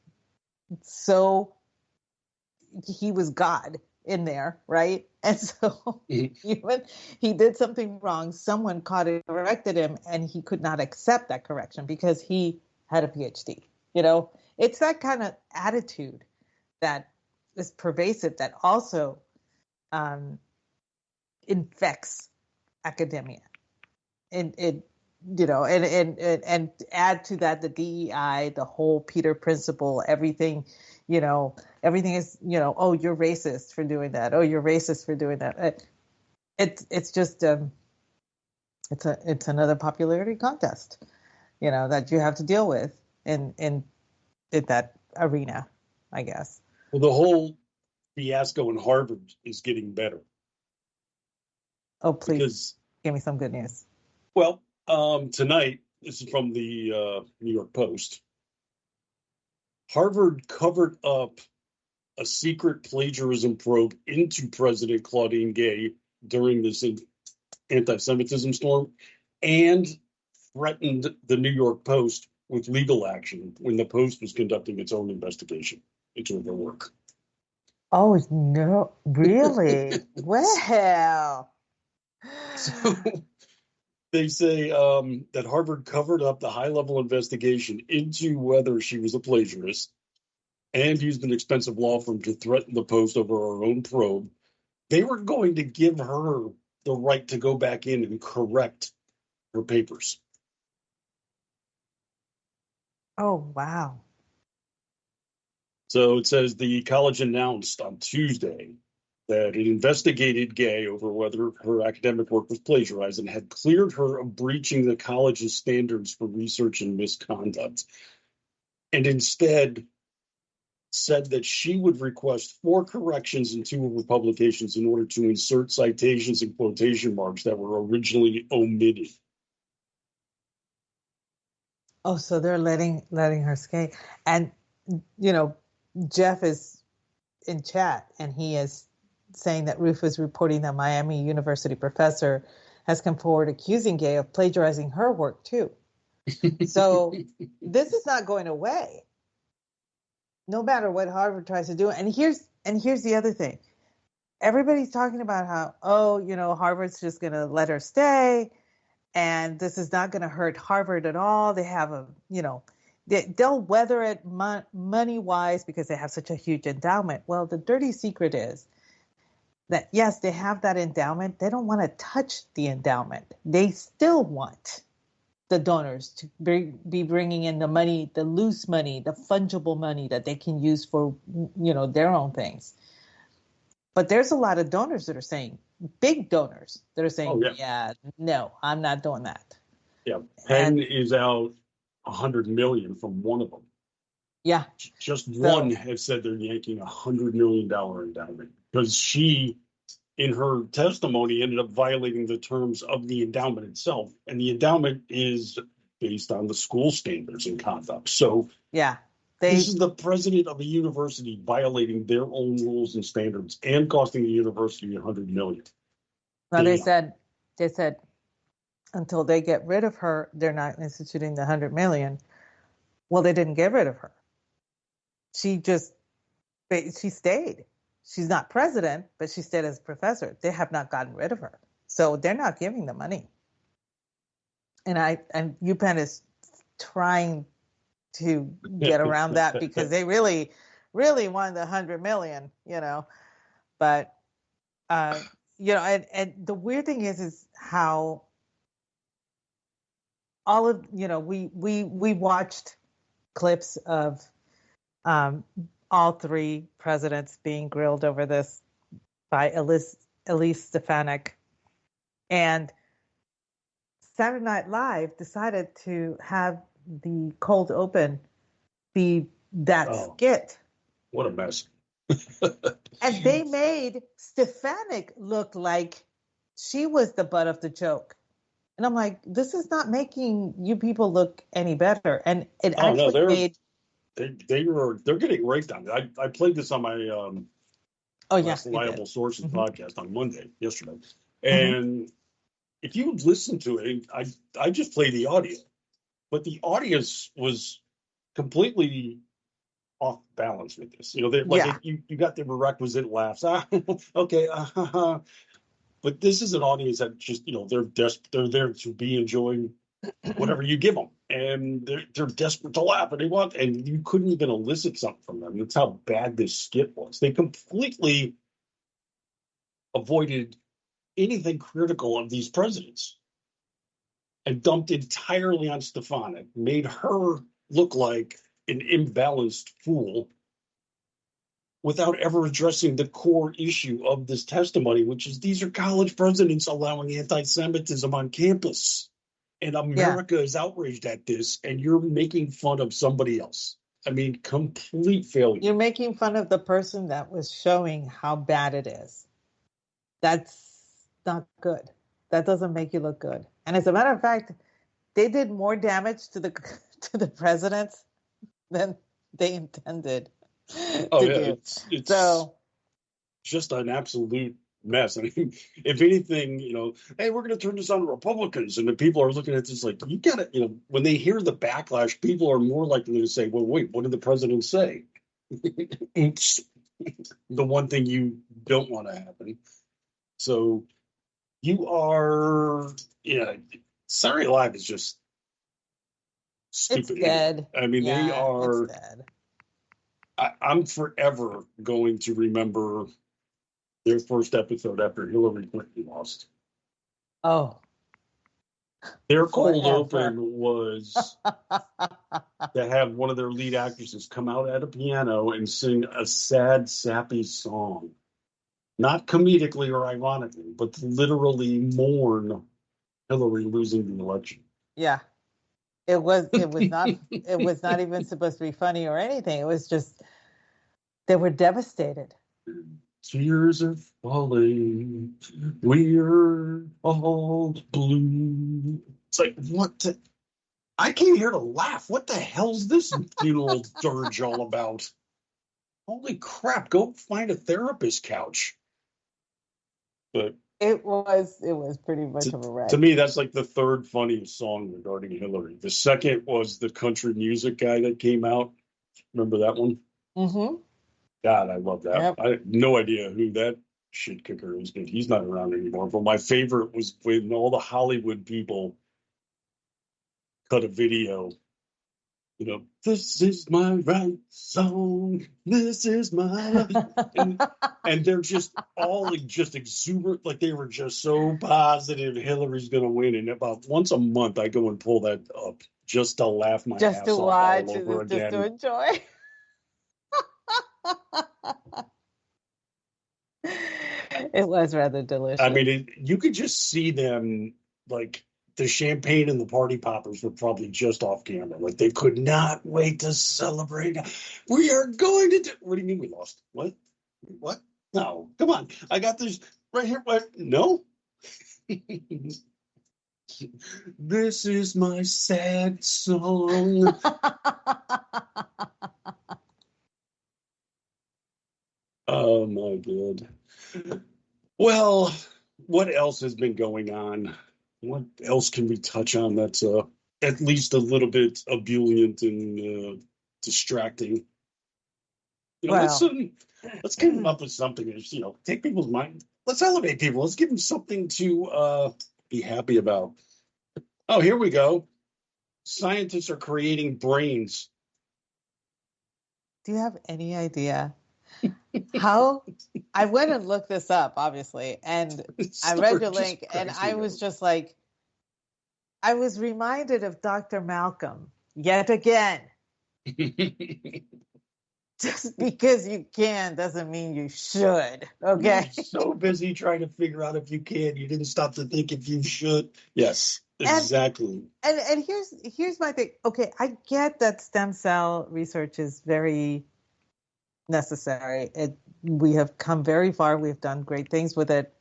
he was God in there, right? And so even he did something wrong, someone caught it, corrected him, and he could not accept that correction because he had a PhD. It's that kind of attitude that is pervasive that also infects academia. And add to that the DEI, the whole Peter Principle, everything. Everything is, oh, you're racist for doing that. Oh, you're racist for doing that. It's just it's another popularity contest, that you have to deal with in that arena, I guess. Well, the whole fiasco in Harvard is getting better. Oh, please give me some good news. Well, tonight, this is from the New York Post. Harvard covered up a secret plagiarism probe into President Claudine Gay during this anti-Semitism storm and threatened the New York Post with legal action when the Post was conducting its own investigation into their work. Oh, no, really? Well. So they say that Harvard covered up the high-level investigation into whether she was a plagiarist and used an expensive law firm to threaten the Post over her own probe. They were going to give her the right to go back in and correct her papers. Oh, wow. So it says the college announced on Tuesday that it investigated Gay over whether her academic work was plagiarized and had cleared her of breaching the college's standards for research and misconduct. And instead said that she would request 4 corrections in 2 of her publications in order to insert citations and quotation marks that were originally omitted. Oh, so they're letting her skate. And, Jeff is in chat and he is saying that Ruth was reporting that Miami University professor has come forward accusing Gay of plagiarizing her work too. So this is not going away, no matter what Harvard tries to do. And here's the other thing. Everybody's talking about how, Harvard's just going to let her stay, and this is not going to hurt Harvard at all. They have they'll weather it money-wise because they have such a huge endowment. Well, the dirty secret is that, yes, they have that endowment. They don't want to touch the endowment. They still want the donors to be bringing in the money, the loose money, the fungible money that they can use for, their own things. But there's a lot of donors that are saying, big donors that are saying, no, I'm not doing that. Yeah, Penn is out $100 million from one of them. Yeah. Just one has said they're yanking $100 million endowment because she, in her testimony, ended up violating the terms of the endowment itself. And the endowment is based on the school standards and conduct. So yeah, this is the president of a university violating their own rules and standards and costing the university $100 million. Well, they said until they get rid of her, they're not instituting the $100 million. Well, they didn't get rid of her. She stayed. She's not president, but she stayed as professor. They have not gotten rid of her. So they're not giving the money. And UPenn is trying to get around that because they really, really wanted the $100 million, But, and the weird thing is how all of, we watched clips of all 3 presidents being grilled over this by Elise Stefanik. And Saturday Night Live decided to have the cold open be that skit. What a mess. And they made Stefanik look like she was the butt of the joke. And I'm like, this is not making you people look any better. And it made... They're getting raked on. I played this on my Reliable Sources podcast on yesterday. And if you listen to it, I just play the audio, but the audience was completely off balance with this. You got the requisite laughs. Okay. But this is an audience that just, they're there to be enjoying whatever you give them. And they're desperate to laugh and you couldn't even elicit something from them. That's how bad this skit was. They completely avoided anything critical of these presidents and dumped entirely on Stefanik, made her look like an imbalanced fool without ever addressing the core issue of this testimony, which is these are college presidents allowing anti-Semitism on campus. And America is outraged at this, and you're making fun of somebody else. I mean, complete failure. You're making fun of the person that was showing how bad it is. That's not good. That doesn't make you look good. And as a matter of fact, they did more damage to the presidents than they intended to do. It's just an absolute mess. I mean, if anything, hey, we're going to turn this on to Republicans, and the people are looking at this like, you got to, when they hear the backlash, people are more likely to say, well, wait, what did the president say? Oops. The one thing you don't want to happen. So you are, Saturday Live is just stupid. It's dead. I mean, they are. It's dead. I'm forever going to remember their first episode after Hillary Clinton lost. Oh. Their cold open was to have one of their lead actresses come out at a piano and sing a sad, sappy song. Not comedically or ironically, but to literally mourn Hillary losing the election. Yeah. It was not even supposed to be funny or anything. It was just They were devastated. Tears are falling. We're all blue. It's like, what the? I came here to laugh. What the hell's this funeral dirge all about? Holy crap, go find a therapist couch. But It was pretty much of a to wreck. me, that's like the third funniest song regarding Hillary. The second was the country music guy that came out. Remember that one? Mm-hmm. God, I love that. Yep. I have no idea who that shit kicker is. He's not around anymore. But my favorite was when all the Hollywood people cut a video. You know, this is my right song. This is my right. And they're just all like just exuberant, like they were just so positive Hillary's going to win. And about once a month, I go and pull that up just to laugh my Just ass to off watch, all over just to again. enjoy. It was rather delicious. I mean, you could just see them like the champagne and the party poppers were probably just off camera. Like they could not wait to celebrate. We are going to do. What do you mean we lost? What? What? No, come on. I got this right here. What? No. This is my sad song. Oh my God. Well, what else has been going on? What else can we touch on that's at least a little bit ebullient and distracting? You know, let's come up with something that's, you know, take people's mind. Let's elevate people. Let's give them something to be happy about. Oh, here we go. Scientists are creating brains. Do you have any idea how? I went and looked this up, obviously, and I read your link, and I was just like, I was reminded of Dr. Malcolm yet again. Just because you can doesn't mean you should. Okay. You're so busy trying to figure out if you can, you didn't stop to think if you should. Yes, exactly. And here's my thing. Okay, I get that stem cell research is very necessary. We have come very far. We've done great things with it.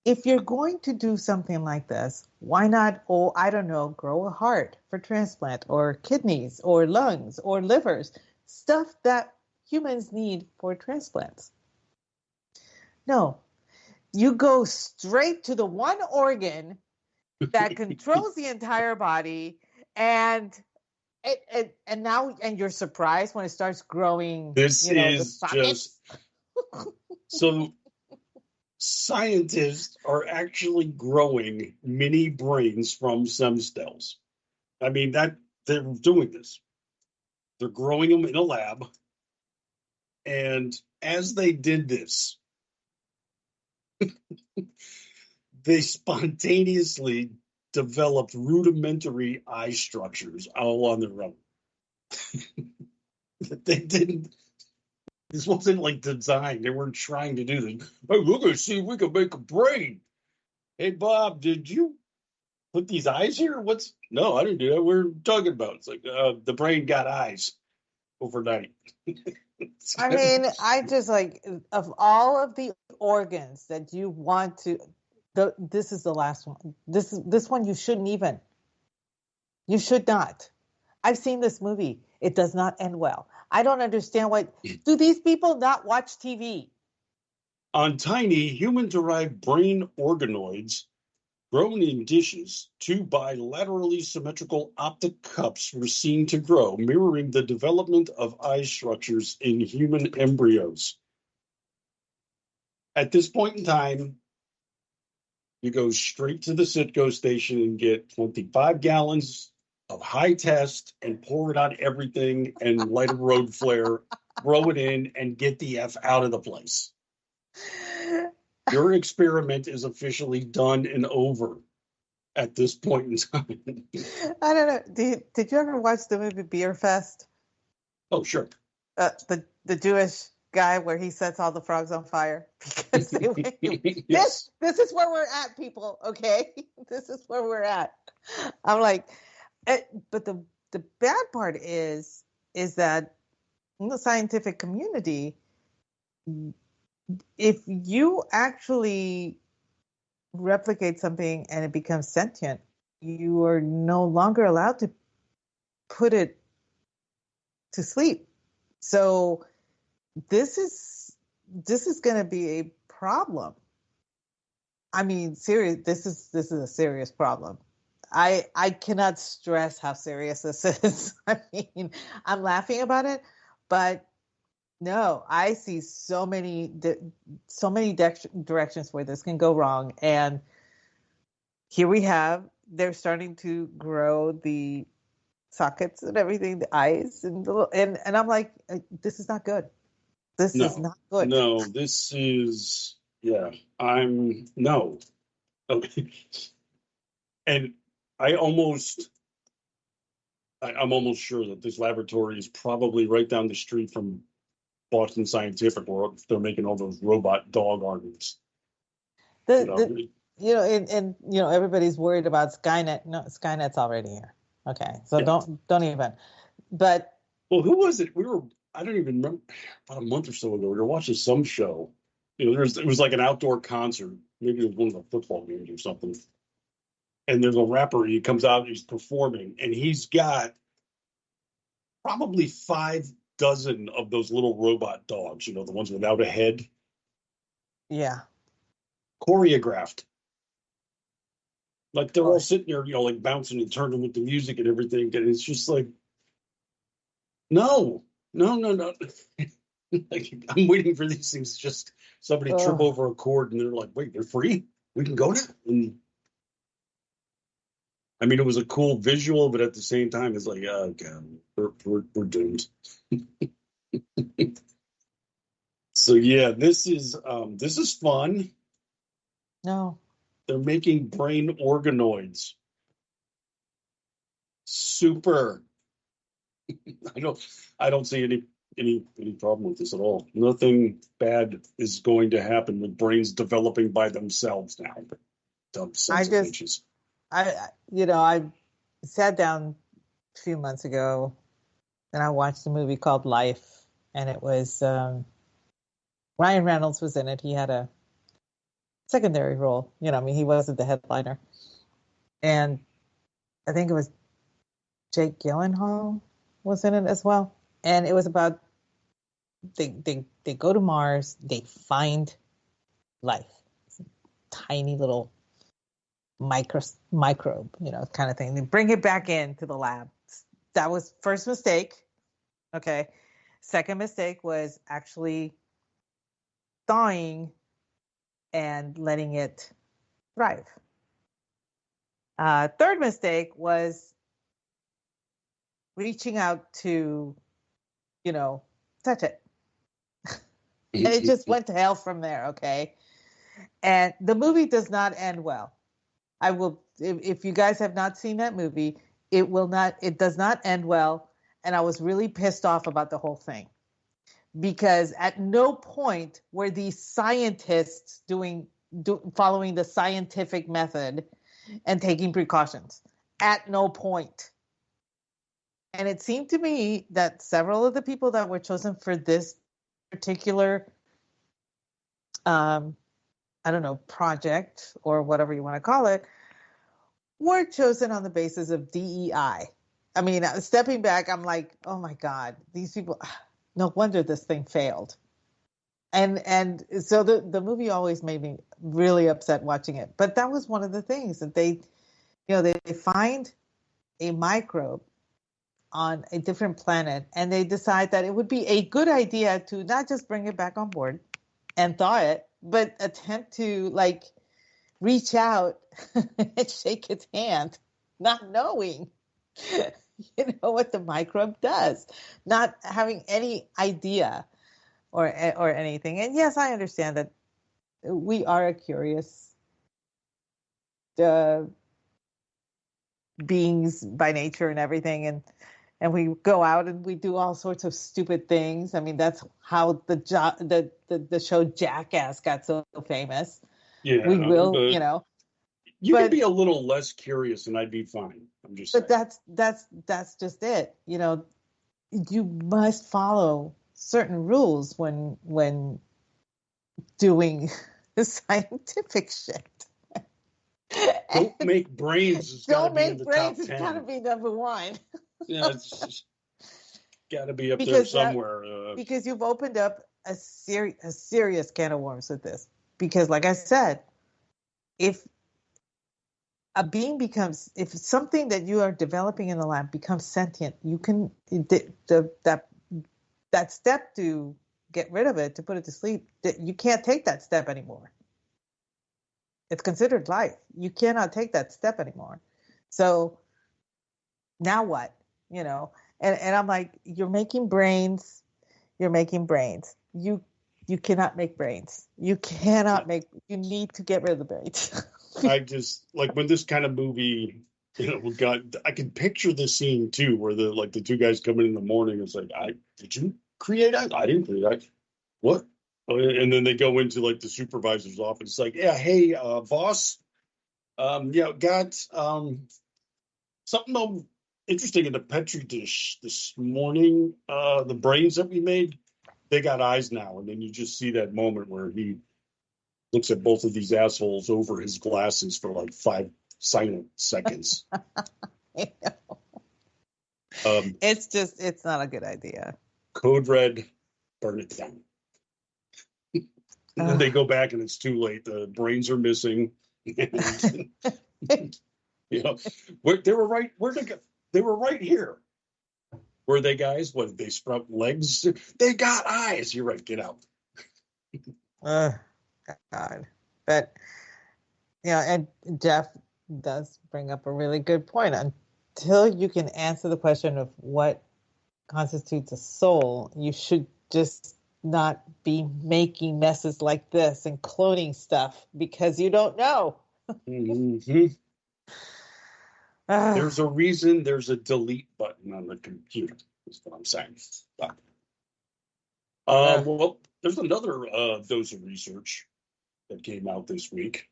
If you're going to do something like this, why not, I don't know, grow a heart for transplant, or kidneys, or lungs, or livers, stuff that humans need for transplants? No, you go straight to the one organ that controls the entire body, and now you're surprised when it starts growing. This is just so. Scientists are actually growing mini brains from stem cells. I mean, that they're doing this. They're growing them in a lab. And as they did this, they spontaneously developed rudimentary eye structures all on their own. They didn't. This wasn't like design. They weren't trying to do this. Hey, we're going to see if we can make a brain. Hey, Bob, did you put these eyes here? No, I didn't do that. We're talking about. It's like the brain got eyes overnight. I mean, I just like, of all of the organs that you want to, this is the last one. This one you shouldn't even. You should not. I've seen this movie. It does not end well. I don't understand why. Do these people not watch TV? On tiny human-derived brain organoids grown in dishes, two bilaterally symmetrical optic cups were seen to grow, mirroring the development of eye structures in human embryos. At this point in time, you go straight to the Citgo station and get 25 gallons of high test and pour it on everything and light a road flare, throw it in, and get the F out of the place. Your experiment is officially done and over at this point in time. I don't know. Did you ever watch the movie Beer Fest? Oh, sure. The Jewish guy where he sets all the frogs on fire because they yes. This is where we're at, people. Okay, this is where we're at. I'm like, but the bad part is that in the scientific community, if you actually replicate something and it becomes sentient, you are no longer allowed to put it to sleep. So this is going to be a problem. I mean, serious. This is a serious problem. I cannot stress how serious this is. I mean, I'm laughing about it, but no, I see so many directions where this can go wrong. And here we have, they're starting to grow the sockets and everything, the eyes and and I'm like, this is not good. This is not good. No, this is, yeah, no. And I'm almost sure that this laboratory is probably right down the street from Boston Scientific, where they're making all those robot dog armies. And everybody's worried about Skynet. No, Skynet's already here. Okay, so Yeah. don't even. But well, who was it? I don't even remember. About a month or so ago, we were watching some show. It was like an outdoor concert. Maybe it was one of the football games or something. And there's a rapper. He comes out. He's performing, and he's got probably 5 dozen of those little robot dogs. The ones without a head. Yeah. Choreographed. Like they're all sitting there, like bouncing and turning with the music and everything. And it's just like, no. Like, I'm waiting for these things. Just somebody trip over a cord and they're like, wait, they're free? We can go now? And I mean, it was a cool visual, but at the same time, it's like, oh, God, we're doomed. So, yeah, this is fun. No. They're making brain organoids. Super. I don't see any problem with this at all. Nothing bad is going to happen with brains developing by themselves now. Dumb sons of bitches. I sat down a few months ago and I watched a movie called Life, and it was Ryan Reynolds was in it. He had a secondary role. He wasn't the headliner. And I think it was Jake Gyllenhaal was in it as well. And it was about they go to Mars, they find life. It's a tiny little microbe, kind of thing. They bring it back into the lab. That was first mistake. Okay. Second mistake was actually thawing and letting it thrive. Third mistake was reaching out to, touch it. And it just went to hell from there, okay? And the movie does not end well. I will, if you guys have not seen that movie, it does not end well. And I was really pissed off about the whole thing. Because at no point were these scientists following the scientific method and taking precautions. At no point. And it seemed to me that several of the people that were chosen for this particular, project or whatever you want to call it, were chosen on the basis of DEI. I mean, stepping back, I'm like, oh my God, these people, no wonder this thing failed. And so the movie always made me really upset watching it. But that was one of the things that they find a microbe on a different planet, and they decide that it would be a good idea to not just bring it back on board and thaw it, but attempt to reach out and shake its hand, not knowing, what the microbe does, not having any idea or anything. And yes, I understand that we are a curious beings by nature and everything, and we go out and we do all sorts of stupid things. I mean, that's how the show Jackass got so famous. Yeah, we will, You could be a little less curious, and I'd be fine. I'm just. But that's just it. you must follow certain rules when doing the scientific shit. Don't make brains. It's got to Don't be in make the top brains. It's 10. got to be number one. Yeah, it's got to be up there Because somewhere. because you've opened up a serious can of worms with this. Because, like I said, if a being becomes, if something that you are developing in the lab becomes sentient, you can that step to get rid of it, to put it to sleep, you can't take that step anymore. It's considered life. You cannot take that step anymore. So now what? You know, and I'm like, you're making brains. You're making brains. You cannot make brains. You cannot make. You need to get rid of the brains. I just like when this kind of movie, I can picture the scene too, where the two guys come in the morning. It's like, did you create that? I didn't create that. What? And then they go into like the supervisor's office. It's like, yeah, hey, boss, got something interesting in the petri dish this morning. The brains that we made, they got eyes now. And then you just see that moment where he looks at both of these assholes over his glasses for like 5 silent seconds. It's not a good idea. Code red, burn it down. And then they go back and it's too late. The brains are missing. And, they were right. They were right here. Were they, guys? What, they sprout legs? They got eyes. You're right. Get out. God. But, and Jeff does bring up a really good point. Until you can answer the question of what constitutes a soul, you should just not be making messes like this and cloning stuff because you don't know. Mm-hmm. There's a reason there's a delete button on the computer, is what I'm saying. Well, there's another dose of research that came out this week.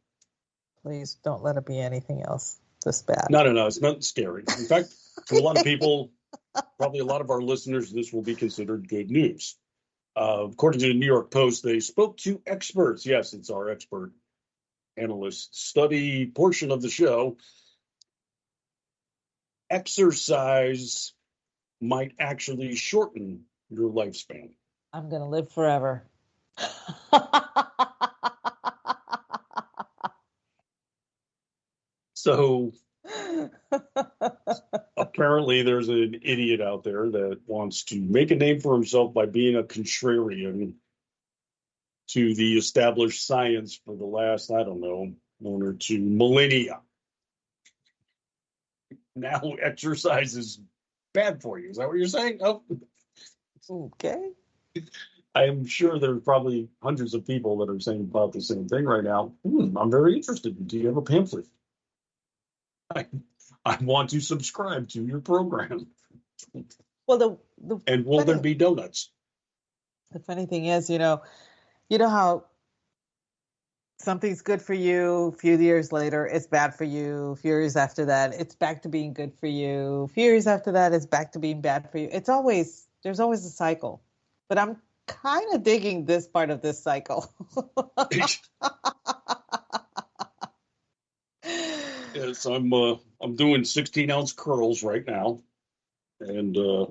Please don't let it be anything else this bad. No. It's nothing scary. In fact, to a lot of people, probably a lot of our listeners, this will be considered good news. According to the New York Post, they spoke to experts. Yes, it's our expert analyst study portion of the show. Exercise might actually shorten your lifespan. I'm going to live forever. So apparently there's an idiot out there that wants to make a name for himself by being a contrarian to the established science for the last, 1 or 2 millennia. Now exercise is bad for you. Is that what you're saying? Oh. Okay. I am sure there's probably hundreds of people that are saying about the same thing right now. I'm very interested. Do you have a pamphlet? I want to subscribe to your program. Well, and will there be donuts? The funny thing is, you know how something's good for you, a few years later, it's bad for you. A few years after that, it's back to being good for you. A few years after that, it's back to being bad for you. There's always a cycle. But I'm kind of digging this part of this cycle. Yes, I'm doing 16-ounce curls right now, and gonna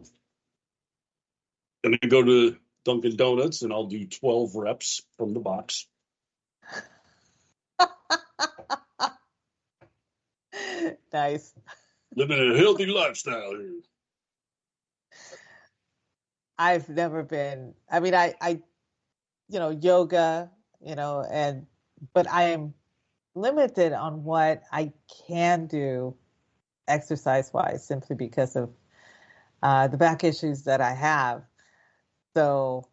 go to Dunkin' Donuts, and I'll do 12 reps from the box. Nice. Living a healthy lifestyle here. I've never been. I mean, I yoga, but I am limited on what I can do exercise-wise simply because of the back issues that I have. So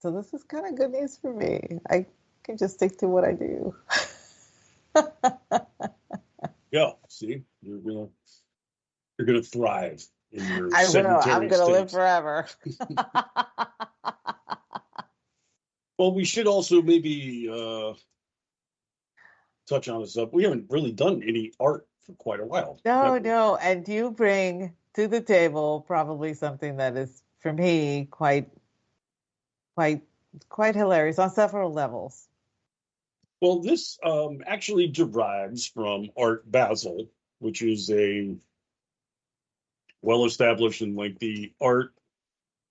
this is kind of good news for me. I can just stick to what I do. Yeah, see, you're gonna thrive in your I will. sedentary I'm gonna state. live forever. Well, we should also maybe touch on this up. We haven't really done any art for quite a while. No, and you bring to the table probably something that is for me, quite, quite hilarious on several levels. Well, this actually derives from Art Basel, which is a well-established and lengthy art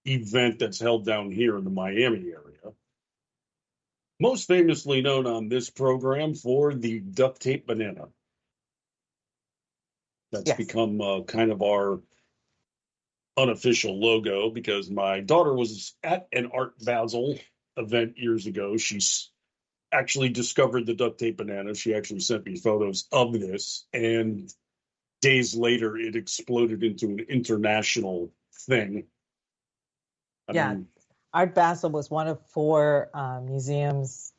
event that's held down here in the Miami area. Most famously known on this program for the duct tape banana. That's become kind of our unofficial logo because my daughter was at an Art Basel event years ago. She's actually discovered the duct tape banana. She actually sent me photos of this, and days later it exploded into an international thing. I mean, Art Basel was one of 4 museums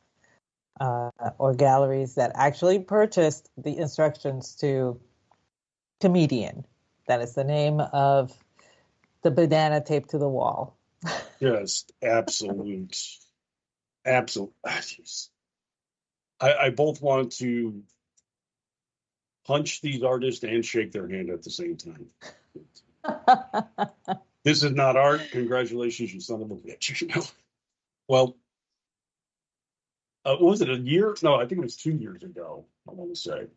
or galleries that actually purchased the instructions to Comedian. That is the name of the banana taped to the wall. just absolute. I both want to punch these artists and shake their hand at the same time. This is not art. Congratulations, you son of a bitch. You know? Well, what was it, a year? No, I think it was 2 years ago, I want to say.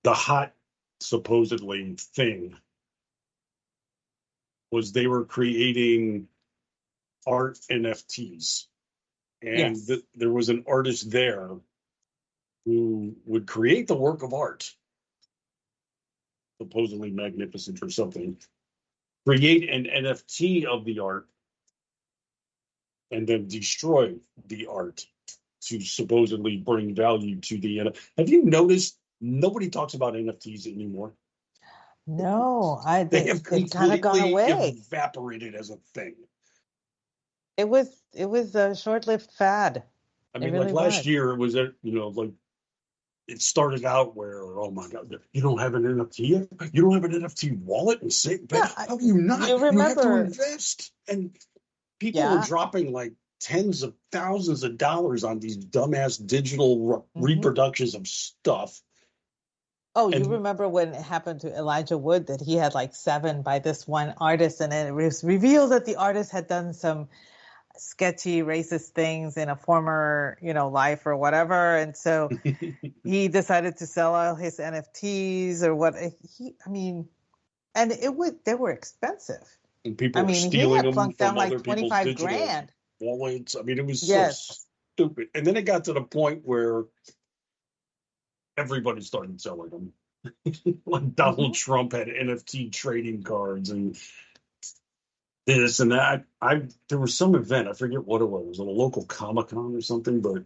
The hot, supposedly, thing was they were creating art NFTs. And there was an artist there who would create the work of art, supposedly magnificent or something, create an NFT of the art, and then destroy the art to supposedly bring value to the NFT. Have you noticed nobody talks about NFTs anymore? No, They have they've kind of gone completely away. evaporated as a thing. It was a short-lived fad. I mean, it really like last was. year, it was, like it started out where, oh my God, you don't have an NFT yet? You don't have an NFT wallet? And say, how do you not? You You have to remember- invest. And people were dropping like tens of thousands of dollars on these dumbass digital reproductions of stuff. Oh, you remember when it happened to Elijah Wood that he had like 7 by this one artist, and then it was revealed that the artist had done some sketchy racist things in a former, life or whatever, and so he decided to sell all his NFTs or what. And they were expensive. And people were stealing them from down other like people's 25 digital grand. wallets. I mean, it was so stupid. And then it got to the point where everybody started selling them. Like Donald Trump had NFT trading cards and this and that. There was some event, I forget what it was, at a local Comic-Con or something, but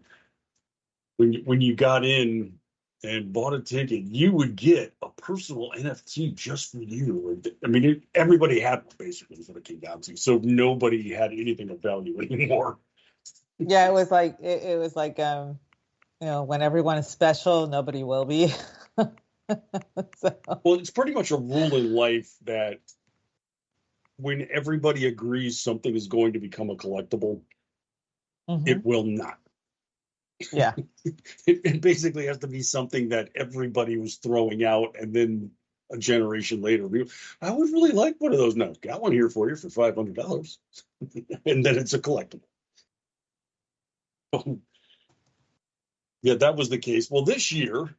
when you got in and bought a ticket, you would get a personal NFT just for you. I mean, everybody had one, basically, is what it came down to. So nobody had anything of value anymore. Yeah, it was like when everyone is special, nobody will be. Well, it's pretty much a rule in life that when everybody agrees something is going to become a collectible, it will not. Yeah. It basically has to be something that everybody was throwing out, and then a generation later, I would really like one of those. No, got one here for you for $500, and then it's a collectible. Yeah, that was the case. Well, this year,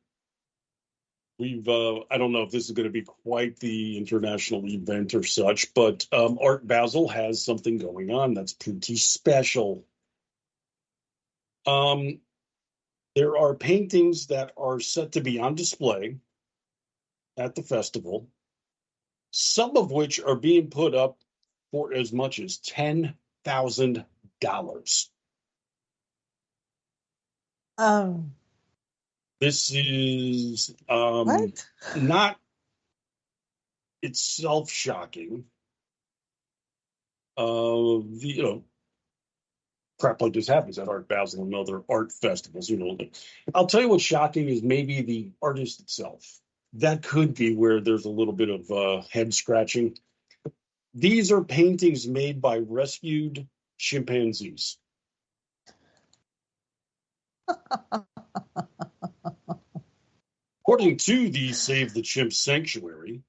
we've, I don't know if this is going to be quite the international event or such, but Art Basel has something going on that's pretty special. There are paintings that are set to be on display at the festival, some of which are being put up for as much as $10,000. This is not itself shocking. Crap like this happens at Art Basel and other art festivals. I'll tell you what's shocking is maybe the artist itself. That could be where there's a little bit of head scratching. These are paintings made by rescued chimpanzees. According to the Save the Chimp Sanctuary,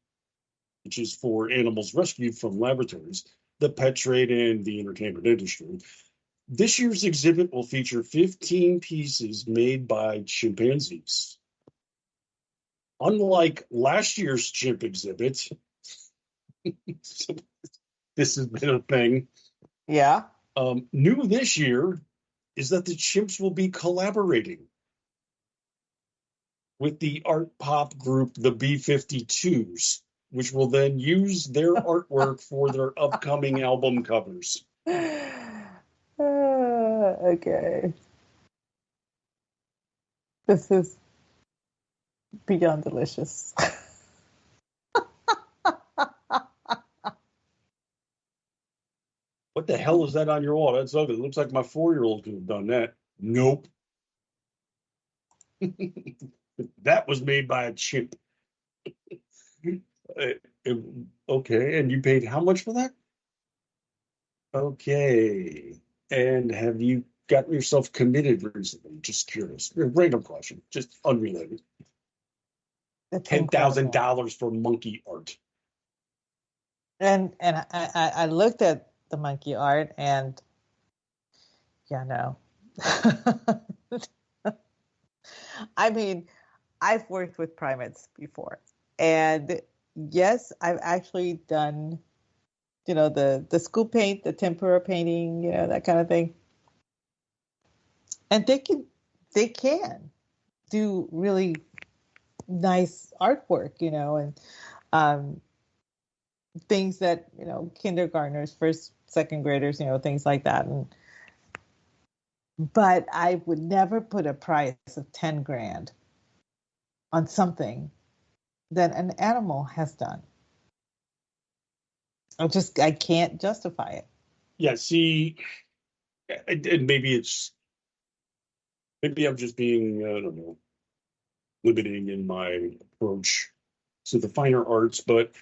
which is for animals rescued from laboratories, the pet trade and the entertainment industry. This year's exhibit will feature 15 pieces made by chimpanzees. Unlike last year's chimp exhibit, this has been a thing. Yeah. New this year is that the chimps will be collaborating with the art pop group, the B-52s, which will then use their artwork for their upcoming album covers. Okay. This is beyond delicious. What the hell is that on your wall? That's ugly. It looks like my 4-year-old could have done that. Nope. That was made by a chimp. Okay, and you paid how much for that? Okay. And have you gotten yourself committed recently? Just curious. Random question, just unrelated. It's incredible. $10,000 for monkey art. And I looked at the monkey art and yeah, no. I mean, I've worked with primates before. And yes, I've actually done, the school paint, the tempera painting, that kind of thing. And they can do really nice artwork, and things that, kindergartners, first, second graders, things like that. But I would never put a price of 10 grand on something that an animal has done. I can't justify it. Yeah, see, and maybe I'm just being, I don't know, limiting in my approach to the finer arts, but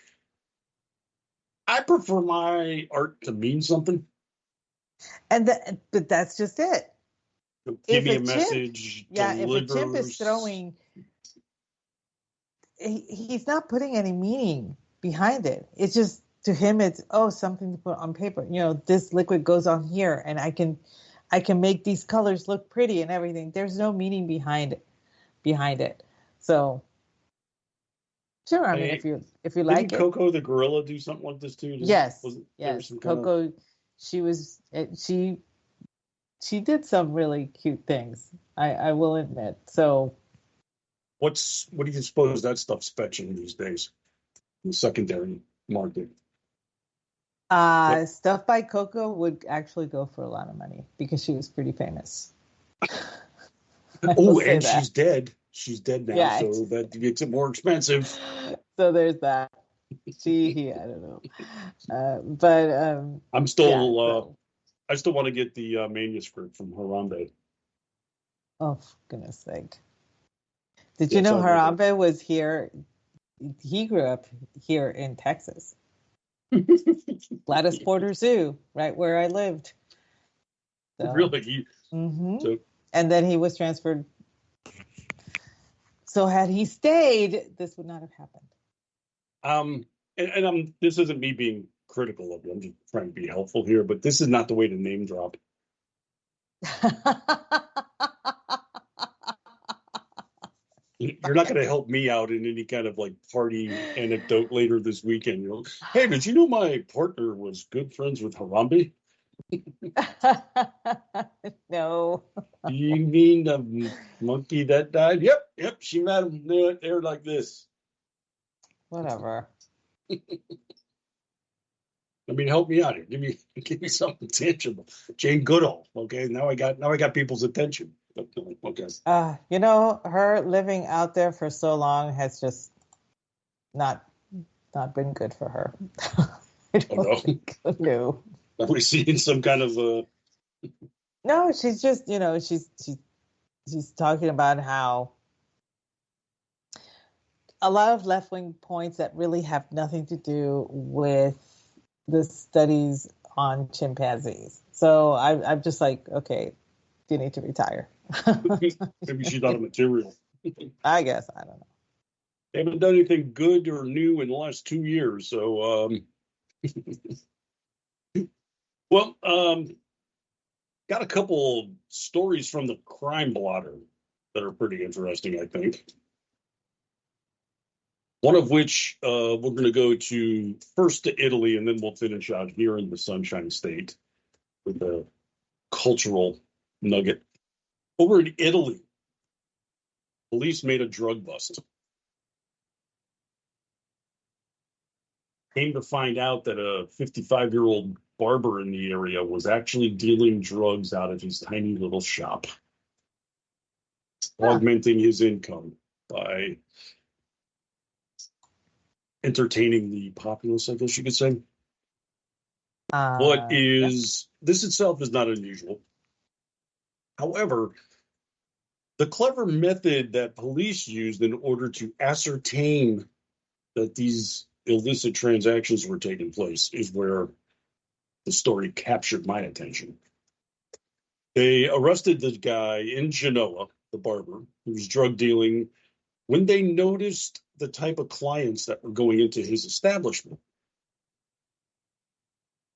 I prefer my art to mean something. But that's just it. Give me a message. Yeah, delivers. if a chimp is throwing, he's not putting any meaning behind it. It's just, to him, it's something to put on paper. This liquid goes on here, and I can make these colors look pretty and everything. There's no meaning behind it. So, sure. I mean, if you like it. Coco the gorilla do something like this too? Yes. Yes. Coco, she did some really cute things. I will admit. So, what do you suppose that stuff's fetching these days in the secondary market? Stuff by Coco would actually go for a lot of money because she was pretty famous. Oh, and she's dead. She's dead now, yeah, so that makes it more expensive. So there's that. I don't know. But I'm still. I still want to get the manuscript from Harambe. Oh, for goodness sake! Did you know Harambe was here? He grew up here in Texas. Gladys Porter Zoo, right where I lived. So, really? Mm-hmm. So, and then he was transferred. So had he stayed, this would not have happened. And this isn't me being critical of you. I'm just trying to be helpful here, but this is not the way to name drop. You're not going to help me out in any kind of like party anecdote later this weekend. Hey, did you know my partner was good friends with Harambe? No. You mean the monkey that died? Yep. She met him. They're like this. Whatever. I mean, help me out here. Give me something tangible. Jane Goodall. Okay, now I got people's attention. Okay. Her living out there for so long has just not been good for her. I don't think. No. Are we seeing some kind of No, she's just, she's talking about how a lot of left-wing points that really have nothing to do with the studies on chimpanzees. So I'm just like, okay, you need to retire. Maybe she's not a material. I guess. I don't know. They haven't done anything good or new in the last 2 years. So Well, got a couple stories from the crime blotter that are pretty interesting, I think. One of which we're going to go to first to Italy, and then we'll finish out here in the Sunshine State with a cultural nugget. Over in Italy, police made a drug bust. Came to find out that a 55-year-old barber in the area was actually dealing drugs out of his tiny little shop, augmenting his income by entertaining the populace, I guess you could say. This itself is not unusual. However, the clever method that police used in order to ascertain that these illicit transactions were taking place is where the story captured my attention. They arrested the guy in Genoa, the barber, who was drug dealing, when they noticed the type of clients that were going into his establishment.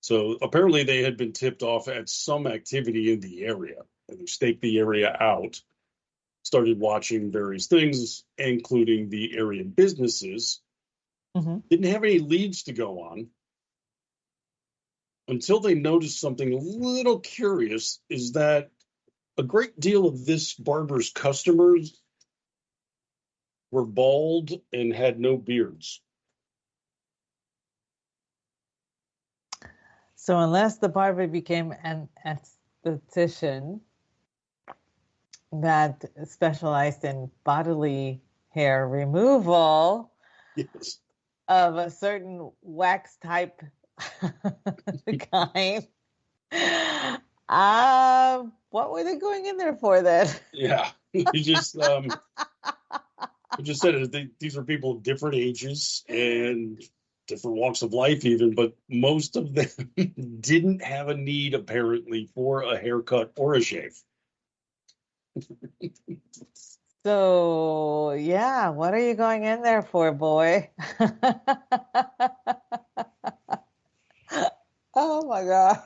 So apparently they had been tipped off at some activity in the area, and they staked the area out, started watching various things, including the area businesses. Didn't have any leads to go on until they noticed something a little curious, is that a great deal of this barber's customers were bald and had no beards. So unless the barber became an esthetician that specialized in bodily hair removal Yes. of a certain wax type kind, what were they going in there for then? Yeah, he just I just said it. These are people of different ages and different walks of life, even, but most of them didn't have a need apparently for a haircut or a shave. So yeah, what are you going in there for, boy? Oh my God.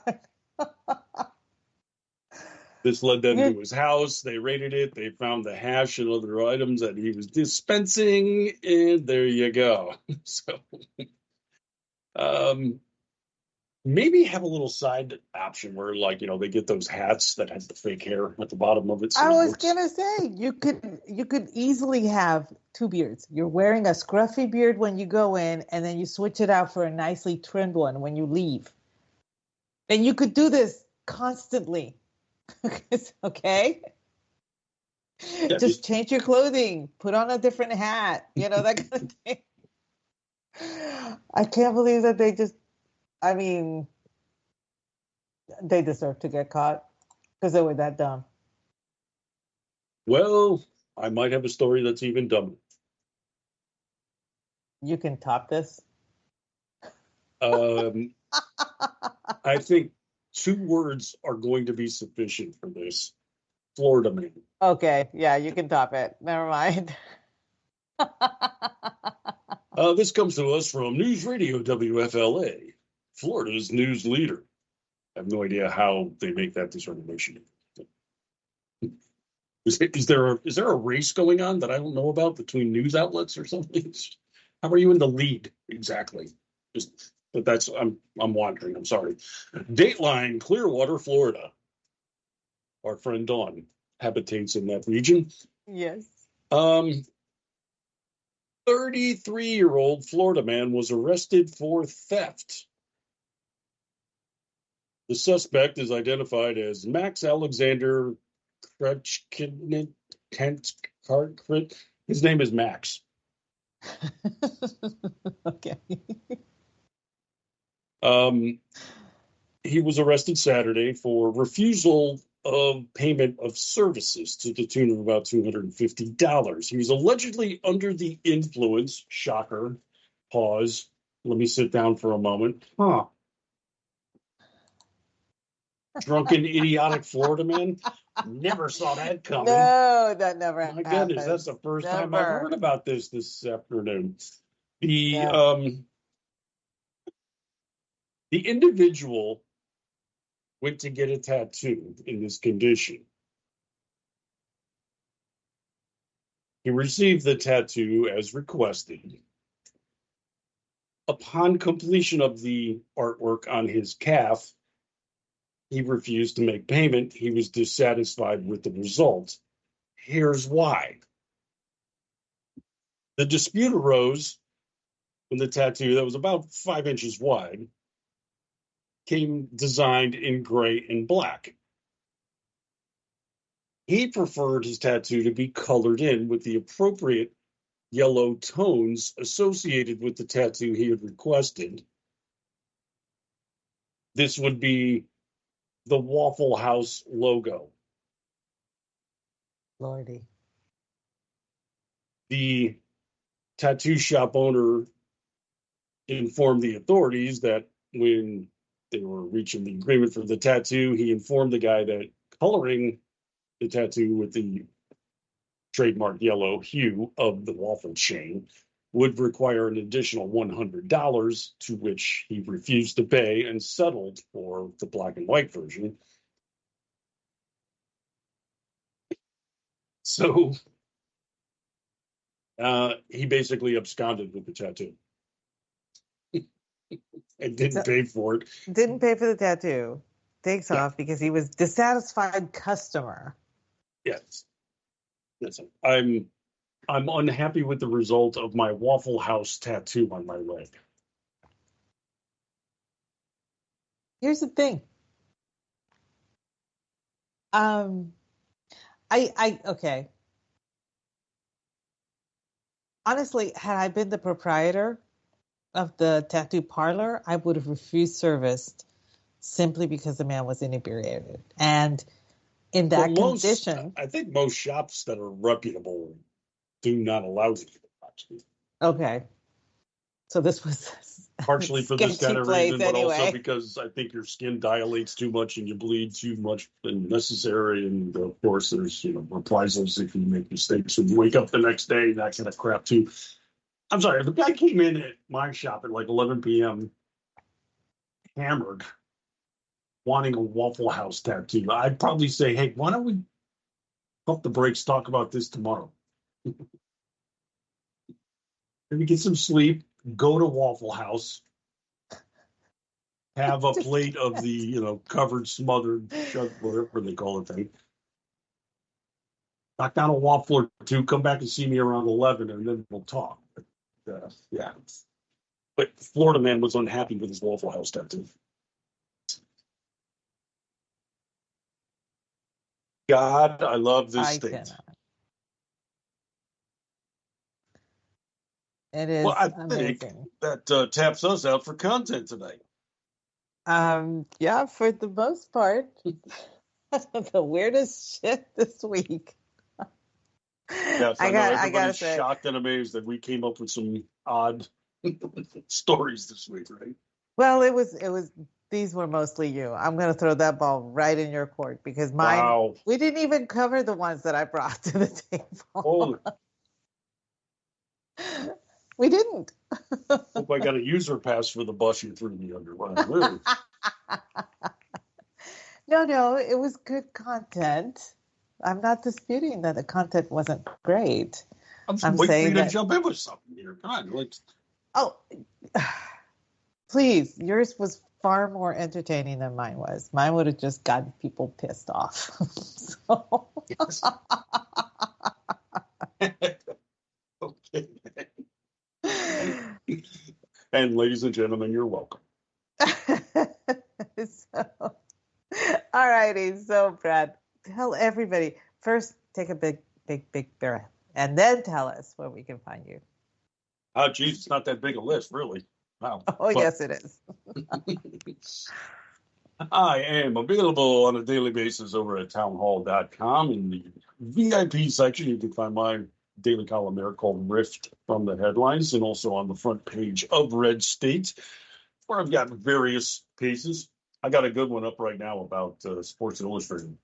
This led them to his house. They raided it. They found the hash and other items that he was dispensing, and there you go. So, maybe have a little side option where, like, they get those hats that have the fake hair at the bottom of it. So I was gonna say you could easily have two beards. You're wearing a scruffy beard when you go in, and then you switch it out for a nicely trimmed one when you leave. And you could do this constantly. Okay? Yeah, just change your clothing, put on a different hat, that kind of thing. I can't believe that they deserve to get caught because they were that dumb. Well, I might have a story that's even dumber. You can top this. I think 2 words are going to be sufficient for this. Florida man. Okay, yeah, you can top it. Never mind. This comes to us from News Radio WFLA, Florida's news leader. I have no idea how they make that determination. Is there a race going on that I don't know about between news outlets or something? How are you in the lead exactly? I'm wandering. I'm sorry. Dateline, Clearwater, Florida. Our friend Dawn habitates in that region. Yes. 33-year-old Florida man was arrested for theft. The suspect is identified as Max Alexander Krutchkin. His name is Max. Okay. He was arrested Saturday for refusal of payment of services to the tune of about $250. He was allegedly under the influence. Shocker. Pause. Let me sit down for a moment. Drunken, idiotic Florida man. Never saw that coming. No, that never happened. My goodness, that's the first time I've heard about this afternoon. The individual went to get a tattoo in this condition. He received the tattoo as requested. Upon completion of the artwork on his calf, he refused to make payment. He was dissatisfied with the result. Here's why. The dispute arose when the tattoo that was about 5 inches wide came designed in gray and black. He preferred his tattoo to be colored in with the appropriate yellow tones associated with the tattoo he had requested. This would be the Waffle House logo. Lordy. The tattoo shop owner informed the authorities that when they were reaching the agreement for the tattoo, he informed the guy that coloring the tattoo with the trademark yellow hue of the waffle chain would require an additional $100, to which he refused to pay and settled for the black and white version. So he basically absconded with the tattoo and didn't pay for it. Didn't pay for the tattoo. Takes off because he was dissatisfied customer. Yes. Yes. I'm unhappy with the result of my Waffle House tattoo on my leg. Here's the thing. Okay. Honestly, had I been the proprietor of the tattoo parlor, I would have refused service simply because the man was inebriated. And in that condition. I think most shops that are reputable do not allow you to. Okay. So this was partially for this kind of reason, but anyway. Also because I think your skin dilates too much and you bleed too much than necessary. And of course, there's reprisals if you make mistakes when you wake up the next day, that kind of crap too. I'm sorry, if a guy came in at my shop at like 11 p.m. hammered, wanting a Waffle House tattoo, I'd probably say, hey, why don't we pump the brakes, talk about this tomorrow? Maybe get some sleep, go to Waffle House, have a plate of the, covered, smothered, whatever they call it thing. Knock down a waffle or two, come back and see me around 11, and then we'll talk. Yeah. But Florida man was unhappy with his Waffle House tattoo. God, I love this state. Cannot. It is amazing. Think that taps us out for content tonight. Yeah, for the most part. The weirdest shit this week. Yes, I know everybody's say, shocked and amazed that we came up with some odd stories this week, right? Well, it was these were mostly you. I'm going to throw that ball right in your court because mine, we didn't even cover the ones that I brought to the table. We didn't. Hope I got a user pass for the bus you threw me under. Wow. No, it was good content. I'm not disputing that the content wasn't great. I'm waiting for you to jump in with something here. Come on, please. Yours was far more entertaining than mine was. Mine would have just gotten people pissed off. Okay. And ladies and gentlemen, you're welcome. All righty. So, Brad, tell everybody. First, take a big breath, and then tell us where we can find you. Oh, geez, it's not that big a list, really. Wow. Yes, it is. I am available on a daily basis over at townhall.com. In the VIP section, you can find my daily column there called Rift from the Headlines, and also on the front page of Red State, where I've got various pieces. I got a good one up right now about Sports Illustrated.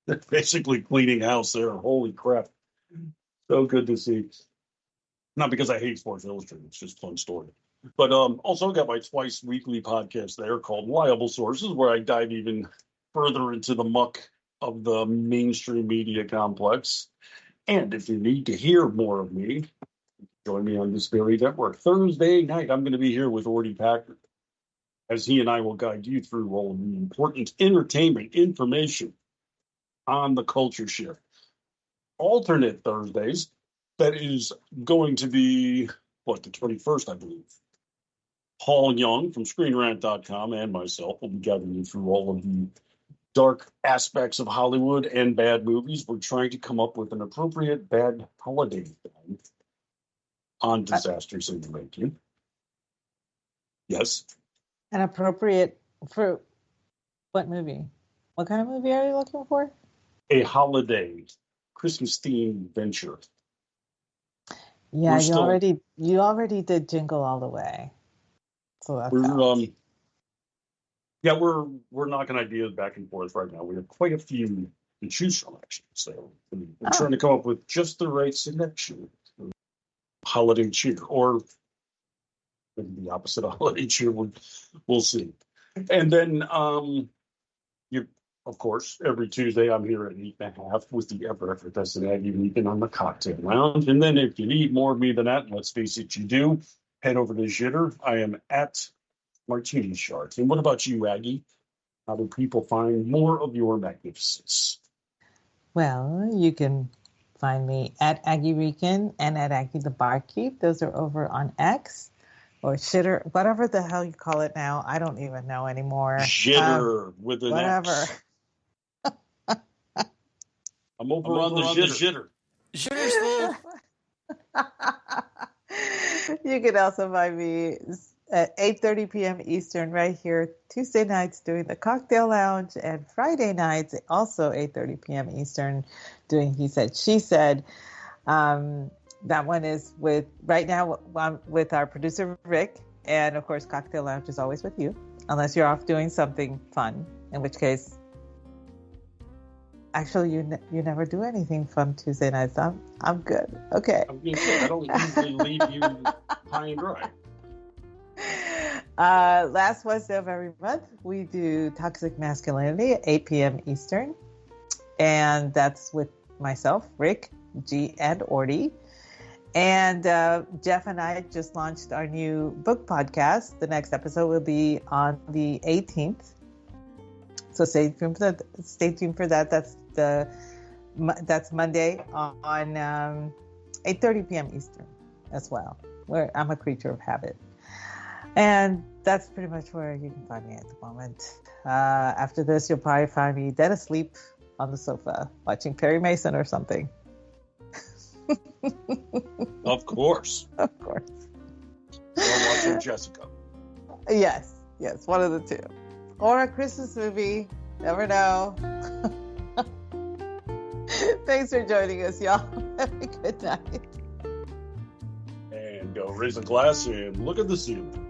They're basically cleaning house there. Holy crap. So good to see. Not because I hate Sports Illustrated. It's just a fun story. But also got my twice weekly podcast there called Liable Sources, where I dive even further into the muck of the mainstream media complex. And if you need to hear more of me, join me on this very network. Thursday night, I'm going to be here with Ordy Packard, as he and I will guide you through all of the important entertainment information on the culture shift. Alternate Thursdays, that is going to be, the 21st, I believe. Paul Young from ScreenRant.com and myself will be guiding you through all of the dark aspects of Hollywood and bad movies. We're trying to come up with an appropriate bad holiday film on disasters in the making. Yes. An appropriate for what movie? What kind of movie are you looking for? A holiday Christmas themed venture. Yeah, you already did Jingle All the Way. So that's we're knocking ideas back and forth right now. We have quite a few to choose from, actually. So we're trying to come up with just the right selection. Holiday cheer, or maybe the opposite of holiday cheer. We'll see. And then, of course, every Tuesday I'm here at 8:30 with the ever-effervescent Aggie Weekend on the Cocktail Lounge. And then if you need more of me than that, let's face it, you do, head over to Jitter. I am at Martini Sharks. And what about you, Aggie? How do people find more of your magnificence? Well, you can find me at Aggie Weekend and at Aggie the Barkeep. Those are over on X or Shitter, whatever the hell you call it now. I don't even know anymore. Jitter with an whatever. X. I'm over on the Jitter. Shitter's You can also find me at 8:30 p.m. Eastern right here Tuesday nights doing the Cocktail Lounge, and Friday nights also 8:30 p.m. Eastern doing He Said, She Said. That one is with our producer Rick, and of course Cocktail Lounge is always with you, unless you're off doing something fun, in which case actually you never do anything fun Tuesday nights. I'm good. Okay. I don't usually leave you high and dry. Last Wednesday of every month, we do Toxic Masculinity at 8 p.m. Eastern. And that's with myself, Rick, G, and Ordy. And Jeff and I just launched our new book podcast. The next episode will be on the 18th. So stay tuned for that. That's Monday on 8:30 p.m. Eastern as well. Where I'm a creature of habit. And that's pretty much where you can find me at the moment. After this, you'll probably find me dead asleep on the sofa watching Perry Mason or something. Of course. Of course. Or watching Jessica. Yes, one of the two. Or a Christmas movie. Never know. Thanks for joining us, y'all. Have a good night. And go raise a glass and look at the ceiling.